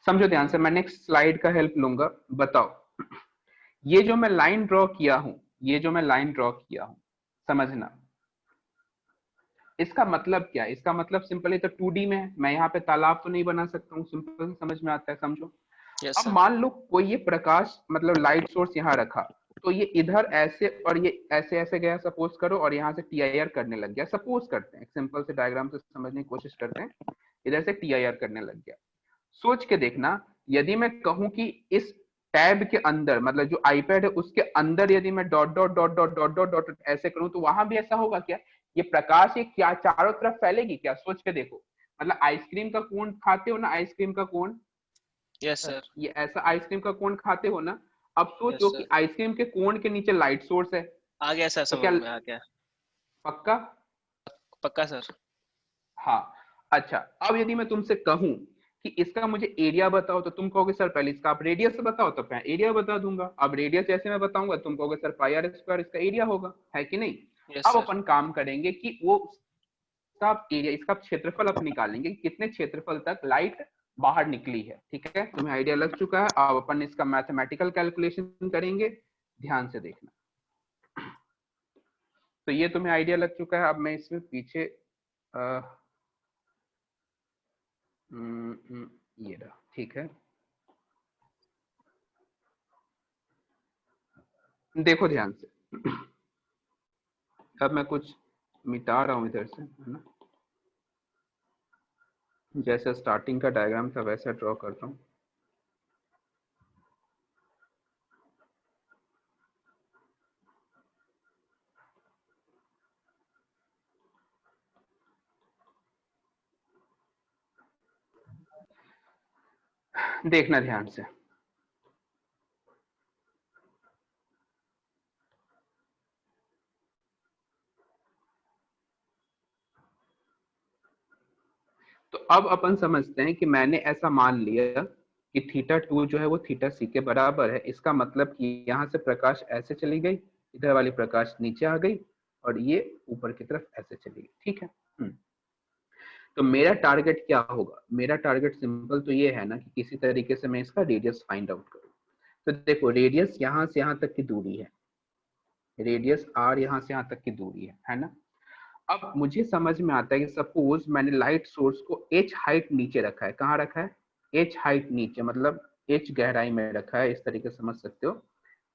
समझो ध्यान से, मैं नेक्स्ट स्लाइड का हेल्प लूंगा। बताओ, ये जो मैं लाइन ड्रॉ किया हूं, ये जो मैं लाइन ड्रॉ किया हूं, समझना इसका मतलब क्या है? इसका मतलब सिंपल है, तो 2D में है, मैं यहाँ पे तालाब तो नहीं बना सकता हूँ। सिंपल समझ में आता है, समझो। यस अब सर। मान लो कोई ये प्रकाश मतलब लाइट सोर्स यहाँ रखा, तो ये इधर ऐसे और ये ऐसे ऐसे गया, सपोज करो, और यहाँ से TIR करने लग गया। सपोज करते हैं, सिंपल से डायग्राम से समझने की कोशिश करते हैं। इधर से TIR करने लग गया। सोच के देखना, यदि मैं कहूं कि इस टैब के अंदर, मतलब जो आईपैड है उसके अंदर, यदि मैं dot dot dot dot dot dot dot ऐसे करूं तो वहां भी ऐसा होगा क्या? ये प्रकाश ये क्या चारों तरफ फैलेगी क्या? सोच के देखो। मतलब आइसक्रीम का कोन खाते हो ना, आइसक्रीम का कोन, यस सर। ये ऐसा आइसक्रीम का कोन खाते हो ना। अब यस सोचो कि सर, आइसक्रीम के कोन के नीचे लाइट सोर्स है, आ गया सर, तो समझ क्या में आ गया। पक्का? पक्का सर। हाँ। अच्छा, अब यदि मैं तुमसे कहूं कि इसका मुझे एरिया बताओ तो तुम कहोगे सर पहले इसका आप रेडियस बताओ, तो मैं एरिया बता दूंगा। अब रेडियस जैसे मैं बताऊंगा तुम कहोगे सर πr² इसका एरिया होगा, है कि नहीं? यस अब सर। अपन काम करेंगे कि वो इसका एरिया, इसका क्षेत्रफल अपन निकालेंगे कि कितने क्षेत्रफल तक लाइट बाहर निकली है। ठीक है, तुम्हें आइडिया लग चुका है। अब अपन इसका मैथमेटिकल कैलकुलेशन करेंगे, ध्यान से देखना। तो ये तुम्हें आइडिया लग चुका है। अब मैं इसमें पीछे ये रहा, ठीक है। देखो ध्यान से, अब मैं कुछ मिटा रहा हूं इधर से, है ना। जैसे स्टार्टिंग का डायग्राम था वैसा ड्रॉ करता हूं। देखना ध्यान से। तो अब अपन समझते हैं कि मैंने ऐसा मान लिया कि थीटा टू जो है वो थीटा सी के बराबर है। इसका मतलब कि यहाँ से प्रकाश ऐसे चली गई, इधर वाली प्रकाश नीचे आ गई और ये ऊपर की तरफ ऐसे चली गई। ठीक है। तो मेरा टारगेट क्या होगा? मेरा टारगेट सिंपल तो ये है ना कि किसी तरीके से मैं इसका रेडियस फाइंड आउट करूं। तो देखो रेडियस यहाँ से यहाँ तक की दूरी है, रेडियस आर यहाँ से यहाँ तक की दूरी है ना। अब मुझे समझ में आता है कि सपोज मैंने लाइट सोर्स को h हाइट नीचे रखा है। कहाँ रखा है? h हाइट नीचे, मतलब h गहराई में रखा है, इस तरीके से समझ सकते हो।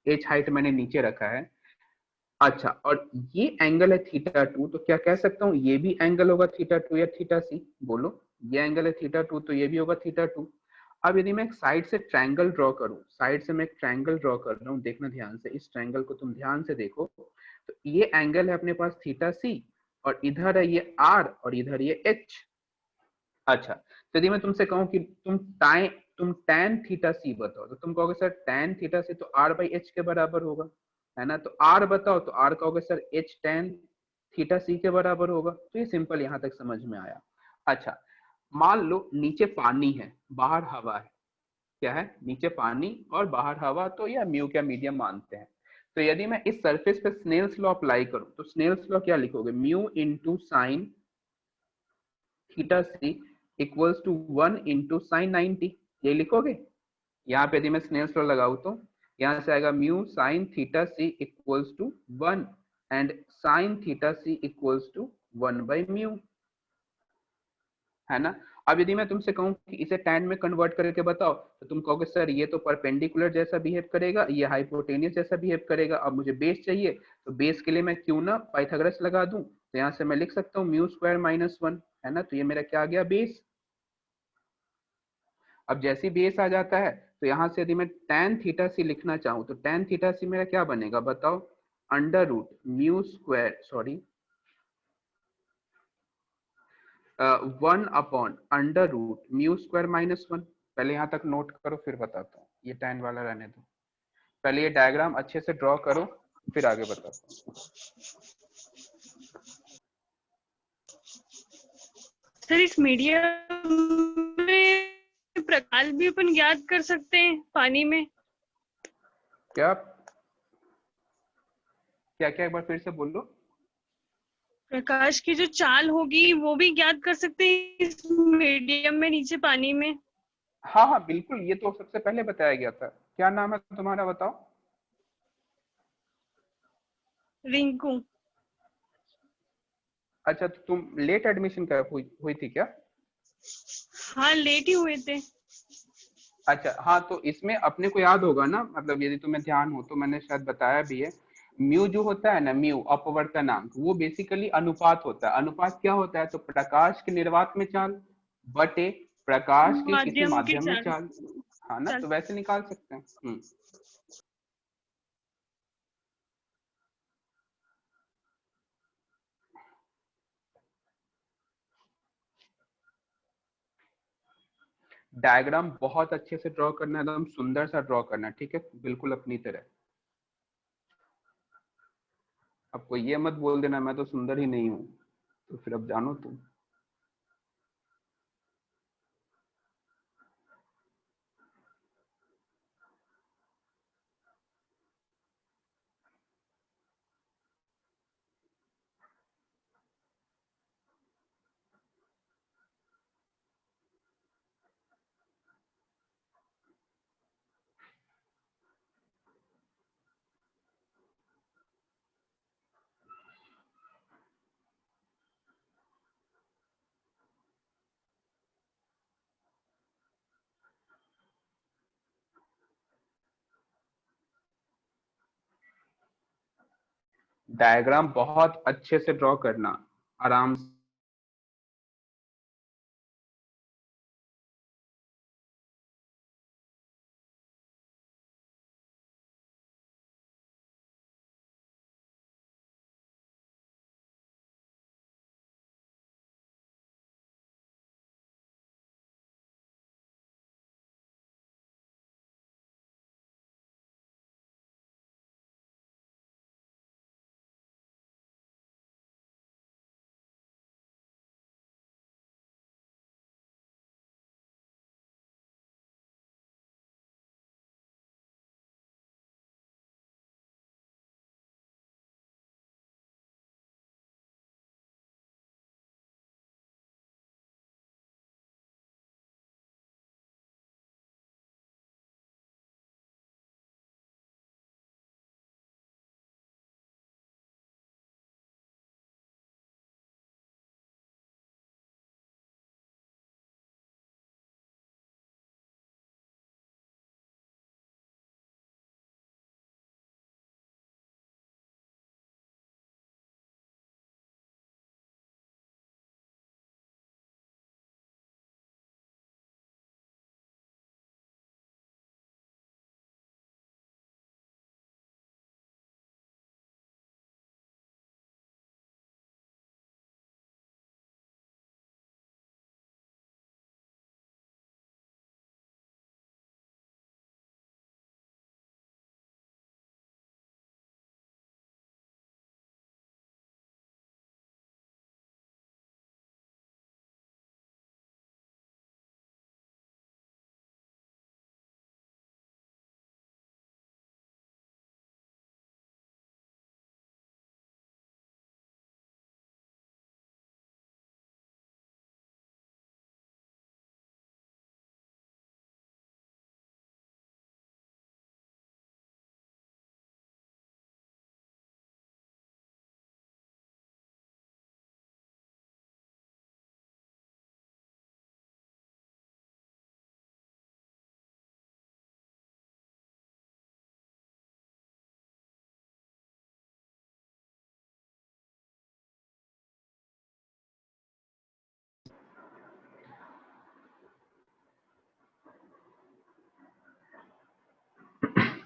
h हाइट मैंने नीचे रखा है। अच्छा, और ये एंगल है थीटा टू, तो क्या कह सकता हूँ ये भी एंगल होगा थीटा टू या थीटा सी? बोलो, ये एंगल है थीटा टू तो ये भी होगा थीटा टू। अब यदि मैं एक साइड से ट्रायंगल ड्रॉ करूं, साइड से मैं एक ट्रायंगल ड्रॉ कर रहा हूं, देखना ध्यान से, इस ट्रायंगल को तुम ध्यान से देखो। तो ये एंगल है अपने पास थीटा सी, और इधर है ये आर और इधर ये एच। अच्छा, तो यदि मैं तुमसे कहूं कि तुम tan थीटा सी बताओ, तो तुम कहोगे सर tan थीटा सी तो r बाई एच के बराबर होगा, है ना। तो r बताओ तो r कहोगे सर h tan थीटा सी के बराबर होगा। तो ये सिंपल यहाँ तक समझ में आया। अच्छा, मान लो नीचे पानी है, बाहर हवा है। क्या है? नीचे पानी और बाहर हवा, तो या म्यू का मीडियम मानते हैं। तो यदि मैं इस सरफेस पे स्नेल्स लॉ अप्लाई करूं, तो स्नेल्स लॉ क्या लिखोगे? Mu into sine theta C equals to 1 into sine 90, ये लिखोगे। यहाँ पे यदि मैं स्नेल्स लॉ लगाऊं तो यहाँ से आएगा mu sine theta C equals to 1 and sine theta C equals to 1 by mu, है ना। अब यदि मैं तुमसे कहूं कि इसे tan में कन्वर्ट करके बताओ, तो तुम कहोगे सर ये तो परपेंडिकुलर जैसा बिहेव करेगा, ये हाइपोटेनियस जैसा बिहेव करेगा। अब मुझे बेस चाहिए, तो बेस के लिए मैं क्यों ना पाइथागोरस लगा दूं। तो यहाँ से मैं लिख सकता हूँ म्यू स्क्वायर माइनस 1, है ना। तो ये मेरा क्या आ गया? बेस। अब जैसे बेस आ जाता है, तो यहाँ से यदि मैं tan थीटा सी लिखना चाहूँ, तो tan थीटा सी मेरा क्या बनेगा बताओ? Under root mu square, sorry 1 upon under root mu square minus 1। पहले यहाँ तक नोट करो फिर बताता हूँ, ये tan वाला रहने दो। पहले ये डायग्राम अच्छे से ड्रॉ करो फिर आगे बताता हूँ। सर इस मीडियम में प्रकाश भी अपन ज्ञात कर सकते हैं पानी में? क्या क्या क्या एक बार फिर से बोल लो। प्रकाश की जो चाल होगी वो भी ज्ञात कर सकते हैं इस मीडियम में, नीचे पानी में? हाँ हाँ बिल्कुल, ये तो सबसे पहले बताया गया था। क्या नाम है तुम्हारा बताओ? रिंकू। अच्छा, तो तुम लेट एडमिशन कर हुई थी क्या? हाँ लेट ही हुए थे। अच्छा हाँ, तो इसमें अपने को याद होगा ना, मतलब यदि तुम्हें ध्यान हो तो मैंने शायद बताया भी है। म्यू जो होता है ना, म्यू अपवर्तनांक, वो बेसिकली अनुपात होता है। अनुपात क्या होता है? तो प्रकाश के निर्वात में चाल बटे प्रकाश के किसी माध्यम की माध्यम में चाल। चाल, हाँ ना। तो वैसे निकाल सकते हैं। डायग्राम बहुत अच्छे से ड्रॉ करना है, एकदम सुंदर सा ड्रॉ करना है, ठीक है, बिल्कुल अपनी तरह। अब कोई ये मत बोल देना मैं तो सुंदर ही नहीं हूँ, तो फिर अब जानो तुम। डायग्राम बहुत अच्छे से ड्रॉ करना, आराम से।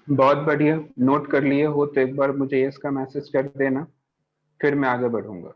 बहुत बढ़िया, नोट कर लिए हो तो एक बार मुझे यस का मैसेज कर देना, फिर मैं आगे बढ़ूंगा।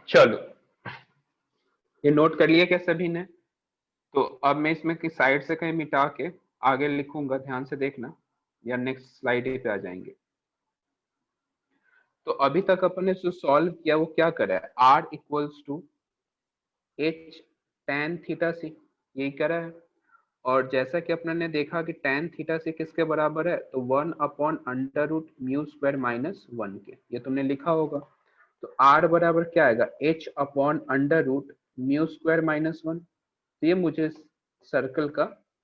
चलो, ये नोट कर लिया क्या सभी ने? तो अब मैं इसमें की साइड से कहीं मिटा के आगे लिखूंगा, ध्यान से देखना, या नेक्स्ट स्लाइड पे आ जाएंगे। तो अभी तक अपन ने जो सॉल्व किया वो क्या करा है, r equals to h tan theta c, यही करा है। और जैसा कि अपन ने देखा कि tan थीटा c किसके बराबर है, तो 1 upon under root mu square minus 1 के, ये तुमने लिखा होगा। तो r बराबर क्या आएगा, h upon under root mu square minus 1। तो ये मुझे सर्कल का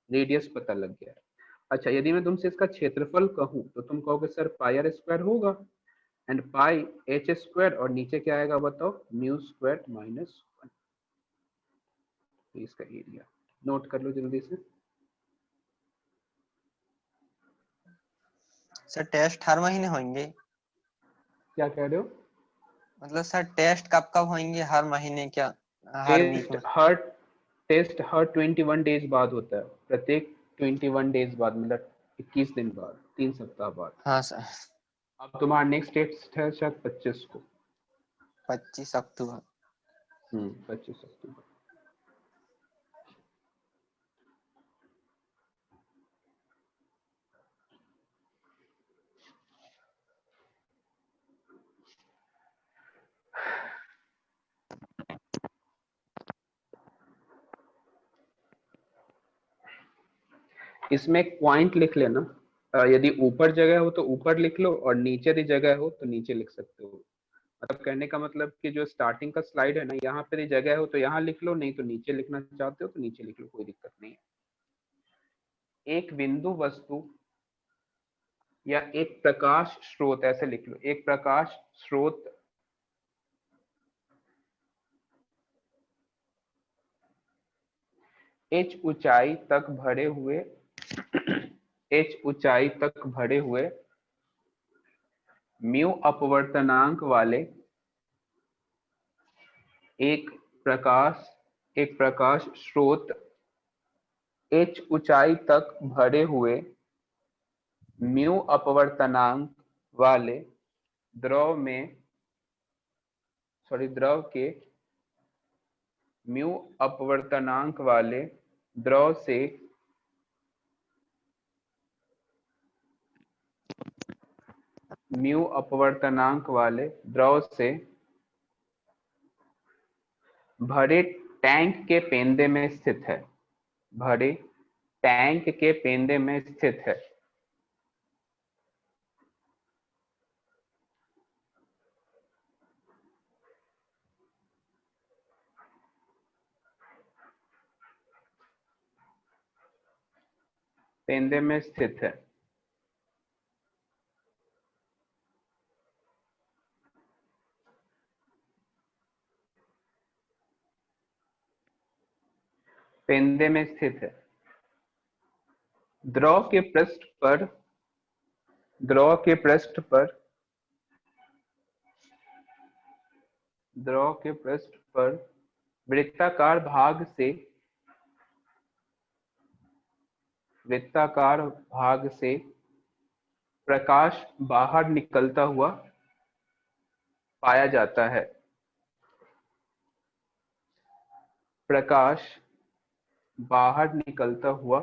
रेडियस पता लग गया है। अच्छा, यदि मैं तुमसे इसका क्षेत्रफल कहूं तो तुम कहोगे सर पाई आर स्क्वायर होगा, एंड पाई एच स्क्वायर, और नीचे क्या आएगा बताओ, म्यू स्क्वायर माइनस 1। इसका एरिया नोट कर लो जल्दी से। सर टेस्ट हर महीने होंगे? क्या कह रहे हो? मतलब सर टेस्ट कब कब होंगे, हर महीने क्या हर वीक में? टेस्ट हर 21 डेज बाद होता है, प्रत्येक 21 डेज बाद, मतलब 21 दिन बाद, 3 सप्ताह बाद। हाँ सर। अब तुम्हारा नेक्स्ट टेस्ट है शायद 25 को। 25 अक्टूबर। 25 अक्टूबर। इसमें एक पॉइंट लिख लेना, यदि ऊपर जगह हो तो ऊपर लिख लो, और नीचे यदि जगह हो तो नीचे लिख सकते हो। मतलब कहने का मतलब कि जो स्टार्टिंग का स्लाइड है ना, यहाँ पे जगह हो तो यहाँ लिख लो, नहीं तो नीचे लिखना चाहते हो तो नीचे लिख लो, कोई दिक्कत नहीं है। एक बिंदु वस्तु या एक प्रकाश स्रोत, ऐसे लिख लो, एक प्रकाश स्रोत h ऊंचाई तक भरे हुए h ऊंचाई तक भरे हुए म्यू अपवर्तनांक वाले एक प्रकाश स्रोत h ऊंचाई तक भरे हुए म्यू अपवर्तनांक वाले द्रव के म्यू अपवर्तनांक वाले द्रव से म्यू अपवर्तनांक वाले द्रव से भरे टैंक के पेंदे में स्थित है, भरे टैंक के पेंदे में स्थित है। पेंदे में स्थित है। पेंदे में स्थित है। द्रव के पृष्ठ पर वृत्ताकार भाग से प्रकाश बाहर निकलता हुआ पाया जाता है। प्रकाश बाहर निकलता हुआ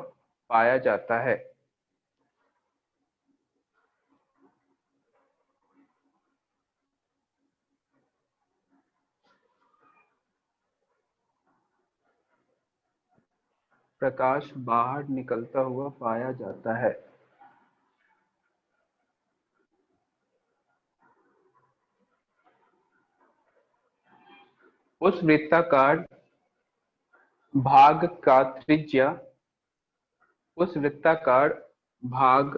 पाया जाता है? प्रकाश बाहर निकलता हुआ पाया जाता है। उस वृत्ताकार भाग का त्रिज्या, उस वृत्ताकार भाग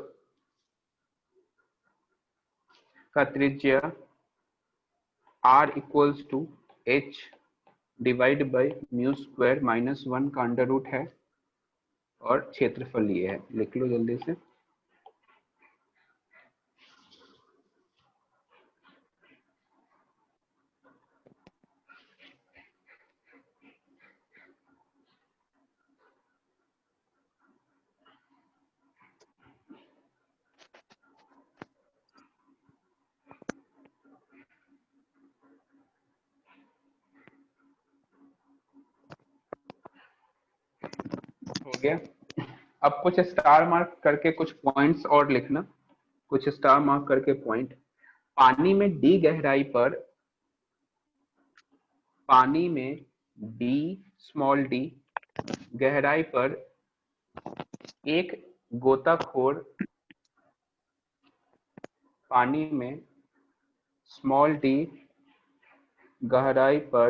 का त्रिज्या r equals to h divide by mu square minus 1 का अंडर रूट है और क्षेत्रफल ये है। लिख लो जल्दी से। हो गया। अब कुछ स्टार मार्क करके कुछ पॉइंट्स और लिखना, कुछ स्टार मार्क करके पॉइंट। पानी में डी गहराई पर, पानी में डी स्मॉल डी गहराई पर एक गोताखोर, पानी में स्मॉल डी गहराई पर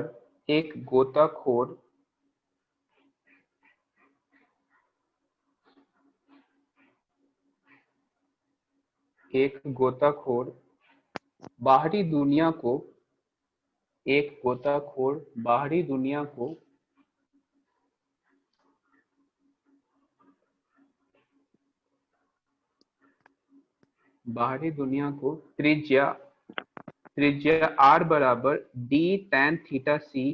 एक गोताखोर बाहरी दुनिया को, एक गोताखोर बाहरी दुनिया को त्रिज्या r बराबर d tan थीटा c,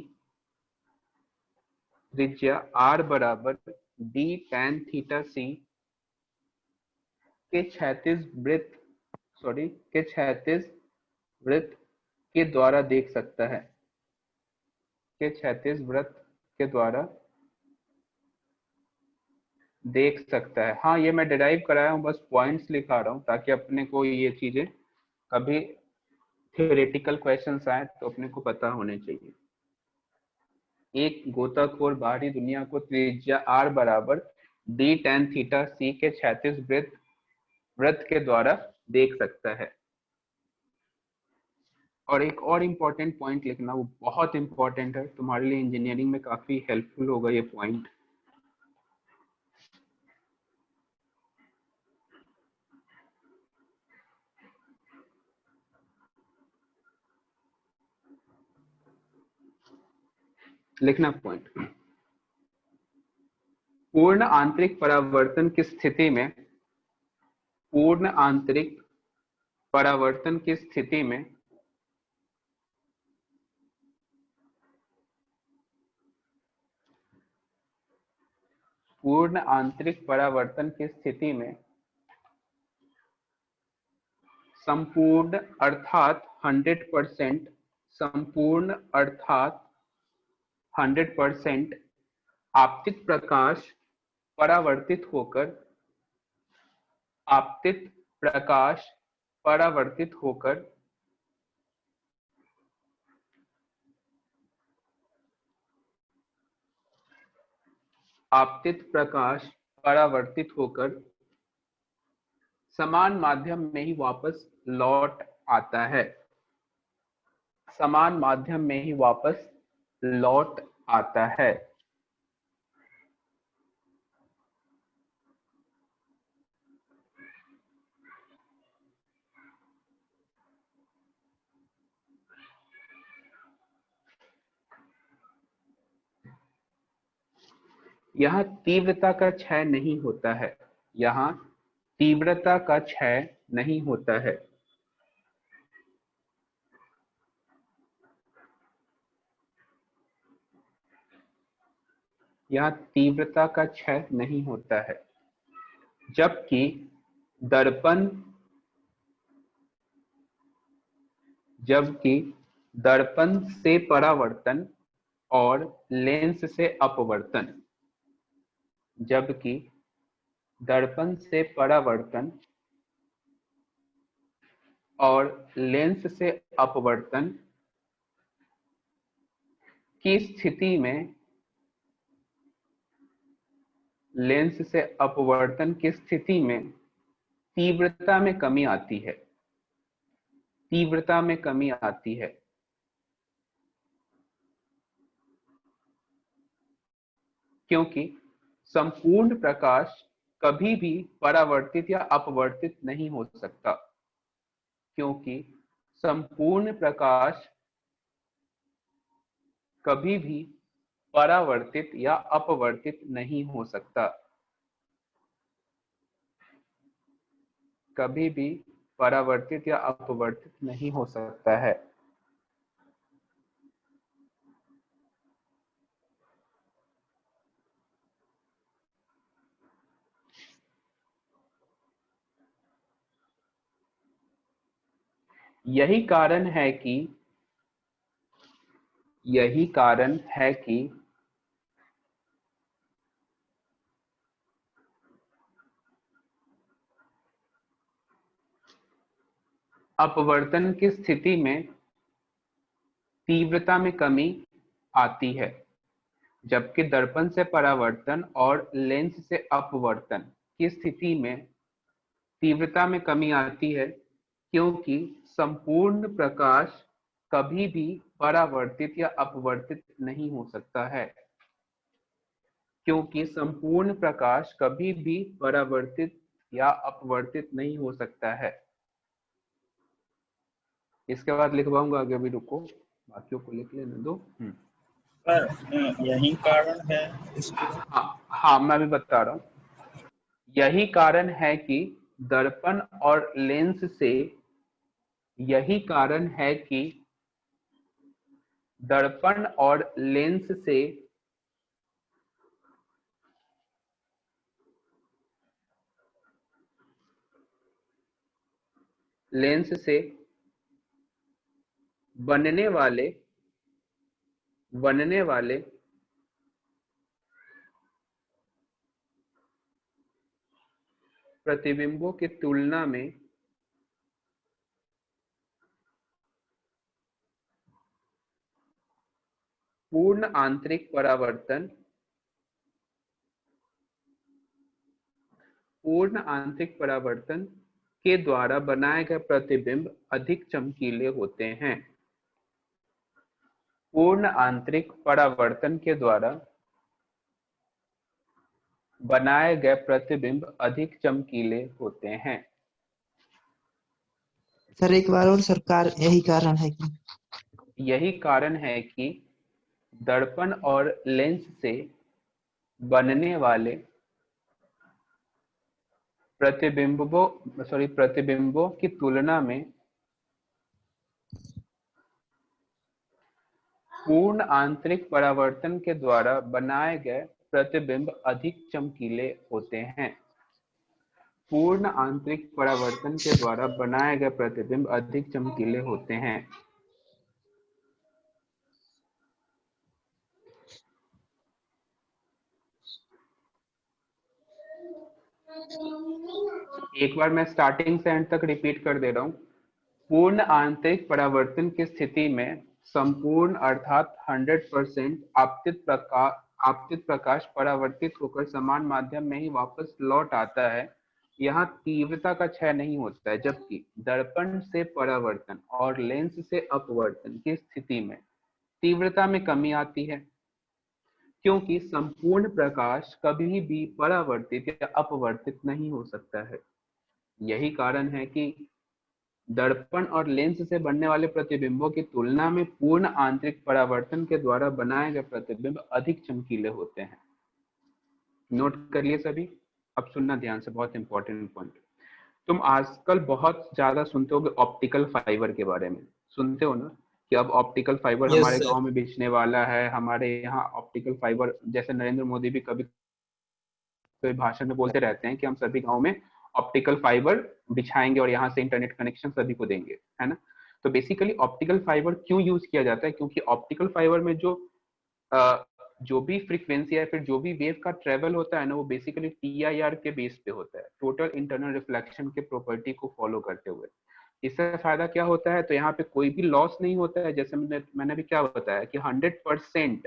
त्रिज्या r बराबर d tan थीटा c के क्षैतिज वृत्त के द्वारा देख सकता है, के क्षैतिज वृत्त के द्वारा देख सकता है। हाँ, ये मैं डिराइव कराया हूँ, बस पॉइंट्स लिखा रहा हूँ ताकि अपने को ये चीजें कभी थ्योरेटिकल क्वेश्चंस आए तो अपने को पता होने चाहिए। एक गोताखोर बाहरी दुनिया को त्रिज्या r बराबर d tan थीटा c के क्षैतिज वृत्त के द्वारा देख सकता है। और एक और इम्पोर्टेंट पॉइंट लिखना, वो बहुत इंपॉर्टेंट है तुम्हारे लिए, इंजीनियरिंग में काफी हेल्पफुल होगा ये पॉइंट। लिखना पॉइंट। पूर्ण आंतरिक परावर्तन की स्थिति में, पूर्ण आंतरिक परावर्तन की स्थिति में पूर्ण आंतरिक परावर्तन की स्थिति में संपूर्ण अर्थात 100%, संपूर्ण अर्थात 100% आपतित प्रकाश परावर्तित होकर, आपतित प्रकाश परावर्तित होकर आपतित प्रकाश परावर्तित होकर समान माध्यम में ही वापस लौट आता है, समान माध्यम में ही वापस लौट आता है। यहाँ तीव्रता का क्षय नहीं होता है, यहाँ तीव्रता का क्षय नहीं होता है। यहाँ तीव्रता का क्षय नहीं होता है, जबकि दर्पण से परावर्तन, और लेंस से अपवर्तन, जबकि दर्पण से परावर्तन और लेंस से अपवर्तन की स्थिति में लेंस से अपवर्तन की स्थिति में तीव्रता में कमी आती है, तीव्रता में कमी आती है। क्योंकि संपूर्ण प्रकाश कभी भी परावर्तित या अपवर्तित नहीं हो सकता, क्योंकि संपूर्ण प्रकाश कभी भी परावर्तित या अपवर्तित नहीं हो सकता, कभी भी परावर्तित या अपवर्तित नहीं हो सकता है। यही कारण है कि अपवर्तन की स्थिति में तीव्रता में कमी आती है, जबकि दर्पण से परावर्तन और लेंस से अपवर्तन की स्थिति में तीव्रता में कमी आती है, क्योंकि संपूर्ण प्रकाश कभी भी परावर्तित या अपवर्तित नहीं हो सकता है, क्योंकि संपूर्ण प्रकाश कभी भी परावर्तित या अपवर्तित नहीं हो सकता है। इसके बाद लिखवाऊंगा आगे, अभी रुको, बाकियों को लिख लेने दो। यही कारण है हाँ मैं भी बता रहा हूँ। यही कारण है कि दर्पण और लेंस से, यही कारण है कि दर्पण और लेंस से बनने वाले प्रतिबिंबों की तुलना में पूर्ण आंतरिक परावर्तन के द्वारा बनाए गए प्रतिबिंब अधिक चमकीले होते हैं। पूर्ण आंतरिक परावर्तन के द्वारा बनाए गए प्रतिबिंब अधिक चमकीले होते हैं। सर एक बार और, सरकार यही कारण है कि, यही कारण है कि दर्पण और लेंस से बनने वाले प्रतिबिंबों की तुलना में पूर्ण आंतरिक परावर्तन के द्वारा बनाए गए प्रतिबिंब अधिक चमकीले होते हैं। पूर्ण आंतरिक परावर्तन के द्वारा बनाए गए प्रतिबिंब अधिक चमकीले होते हैं। एक बार मैं स्टार्टिंग से एंड तक रिपीट कर दे रहा हूं। पूर्ण आंतरिक परावर्तन की स्थिति में संपूर्ण अर्थात 100% आपतित प्रकाश परावर्तित होकर समान माध्यम में ही वापस लौट आता है। यहाँ तीव्रता का क्षय नहीं होता है, जबकि दर्पण से परावर्तन और लेंस से अपवर्तन की स्थिति में तीव्रता में कमी आती है, क्योंकि संपूर्ण प्रकाश कभी भी परावर्तित या अपवर्तित नहीं हो सकता है। यही कारण है कि दर्पण और लेंस से बनने वाले प्रतिबिंबों की तुलना में पूर्ण आंतरिक परावर्तन के द्वारा बनाए गए प्रतिबिंब अधिक चमकीले होते हैं। नोट कर लिए सभी? अब सुनना ध्यान से, बहुत इंपॉर्टेंट पॉइंट। तुम आजकल बहुत ज्यादा सुनते होगे ऑप्टिकल फाइबर के बारे में, सुनते हो ना कि अब ऑप्टिकल फाइबर हमारे गांव में बिछने वाला है। हमारे यहाँ ऑप्टिकल फाइबर, जैसे नरेंद्र मोदी भी कभी भाषण में बोलते रहते हैं कि हम सभी गांव में ऑप्टिकल फाइबर बिछाएंगे और यहाँ से इंटरनेट कनेक्शन सभी को देंगे, है ना। तो बेसिकली ऑप्टिकल फाइबर क्यों यूज किया जाता है? क्योंकि ऑप्टिकल फाइबर में जो जो भी फ्रीक्वेंसी है फिर जो भी वेव का ट्रेवल होता है ना वो बेसिकली TIR के बेस पे होता है, टोटल इंटरनल रिफ्लेक्शन के प्रॉपर्टी को फॉलो करते हुए। इससे फायदा क्या होता है, तो यहाँ पे कोई भी लॉस नहीं होता है। जैसे मैंने भी क्या बताया कि 100%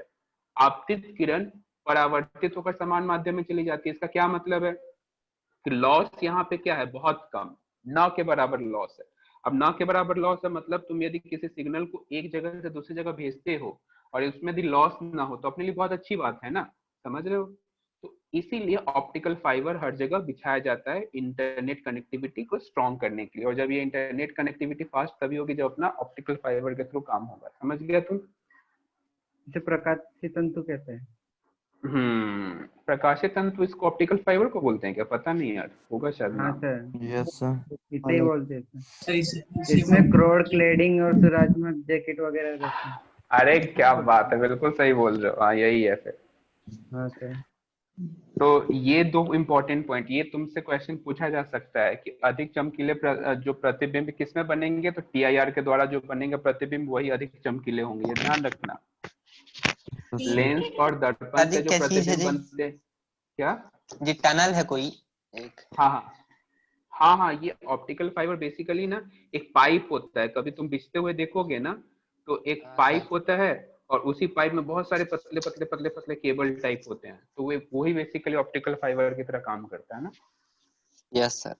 आपतित किरण परावर्तित होकर समान माध्यम में चली जाती है। इसका क्या मतलब है कि लॉस यहाँ पे क्या है, बहुत कम, ना के बराबर लॉस है। अब ना के बराबर लॉस है मतलब तुम यदि किसी सिग्नल को एक जगह से दूसरी जगह भेजते हो और उसमें यदि लॉस ना हो तो अपने लिए बहुत अच्छी बात है ना, समझ रहे हो। तो इसीलिए ऑप्टिकल फाइबर हर जगह बिछाया जाता है इंटरनेट कनेक्टिविटी को स्ट्रॉन्ग करने के लिए। और जब ये इंटरनेट कनेक्टिविटी फास्ट तभी होगी जब अपना ऑप्टिकल फाइबर के थ्रू काम होगा। समझ गया तुम? इसे प्रकाशित तंतु कहते हैं। प्रकाशित तंतु इसको ऑप्टिकल फाइबर को बोलते हैं क्या, पता नहीं यार, होगा शायद। हाँ सर, यस सर, इसे ही बोलते हैं। इसमें क्रोड क्लेडिंग और सुरात्मक जैकेट वगैरह रहते हैं। अरे क्या बात है, बिल्कुल सही बोल रहे हो। हाँ यही है फिर। हाँ सर। तो ये दो इम्पोर्टेंट पॉइंट, ये तुमसे क्वेश्चन पूछा जा सकता है कि अधिक चमकीले जो प्रतिबिंब किस में बनेंगे, तो TIR के द्वारा जो बनेंगे प्रतिबिंब वही अधिक चमकीले होंगे, ये ध्यान रखना। लेंस और दर्पण से जो प्रतिबिंब बनते हैं, क्या जी टनल है कोई एक? हाँ, ये ऑप्टिकल फाइबर बेसिकली ना एक पाइप होता है। कभी तुम बिछते हुए देखोगे ना तो एक पाइप होता है और उसी पाइप में बहुत सारे पतले पतले पतले पतले केबल टाइप होते हैं, तो वही बेसिकली ऑप्टिकल फाइबर की तरह काम करता है ना। Yes sir.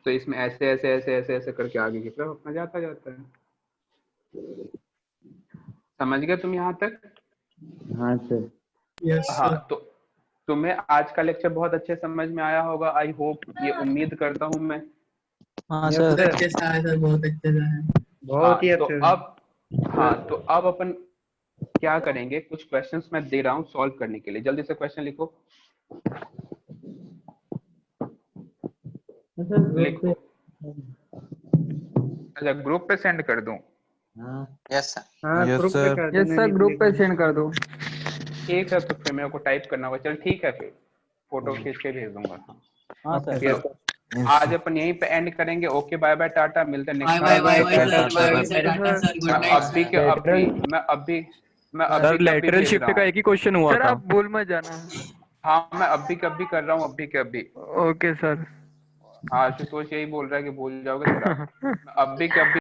तो इसमें ऐसे ऐसे ऐसे ऐसे ऐसे करके आगे की तरफ अपना जाता जाता है। समझ गए तुम यहाँ तक? हाँ सर। हाँ, तो तुम्हें आज का लेक्चर बहुत अच्छे समझ में आया होगा, आई होप, ये उम्मीद करता हूँ मैं। हाँ सर, अच्छे से आया सर, बहुत अच्छे से है। बहुत ही तो अच्छे। तो अब अपन क्या करेंगे, कुछ क्वेश्चंस मैं दे रहा हूँ सॉल्व करने के लिए। जल्दी से क्वेश्चन लिखो। लिखो। अच्छा, ग्रुप पे सेंड कर दूं? Yes sir. हाँ yes sir, yes sir, group पे सेंड कर दो। ठीक है, तो फिर मेरे को टाइप करना होगा। चल ठीक है, फिर फोटो खींच के भेज दूंगा। हाँ सर। फिर आज अपन यहीं पे एंड करेंगे। ओके, बाय बाय, टाटा, मिलते हैं next bye bye time. Bye sir, bye bye sir, tata sir, good night sir. Sir lateral shift का एक ही क्वेश्चन हुआ सर था। आप भूल मत जाना। हाँ, मैं अभी कभी कर रहा हूँ, अभी के अभी। Okay sir. हाँ, आशुतोष यही बोल रहा है कि भूल जाओगे थोड़ा। अभी के अभी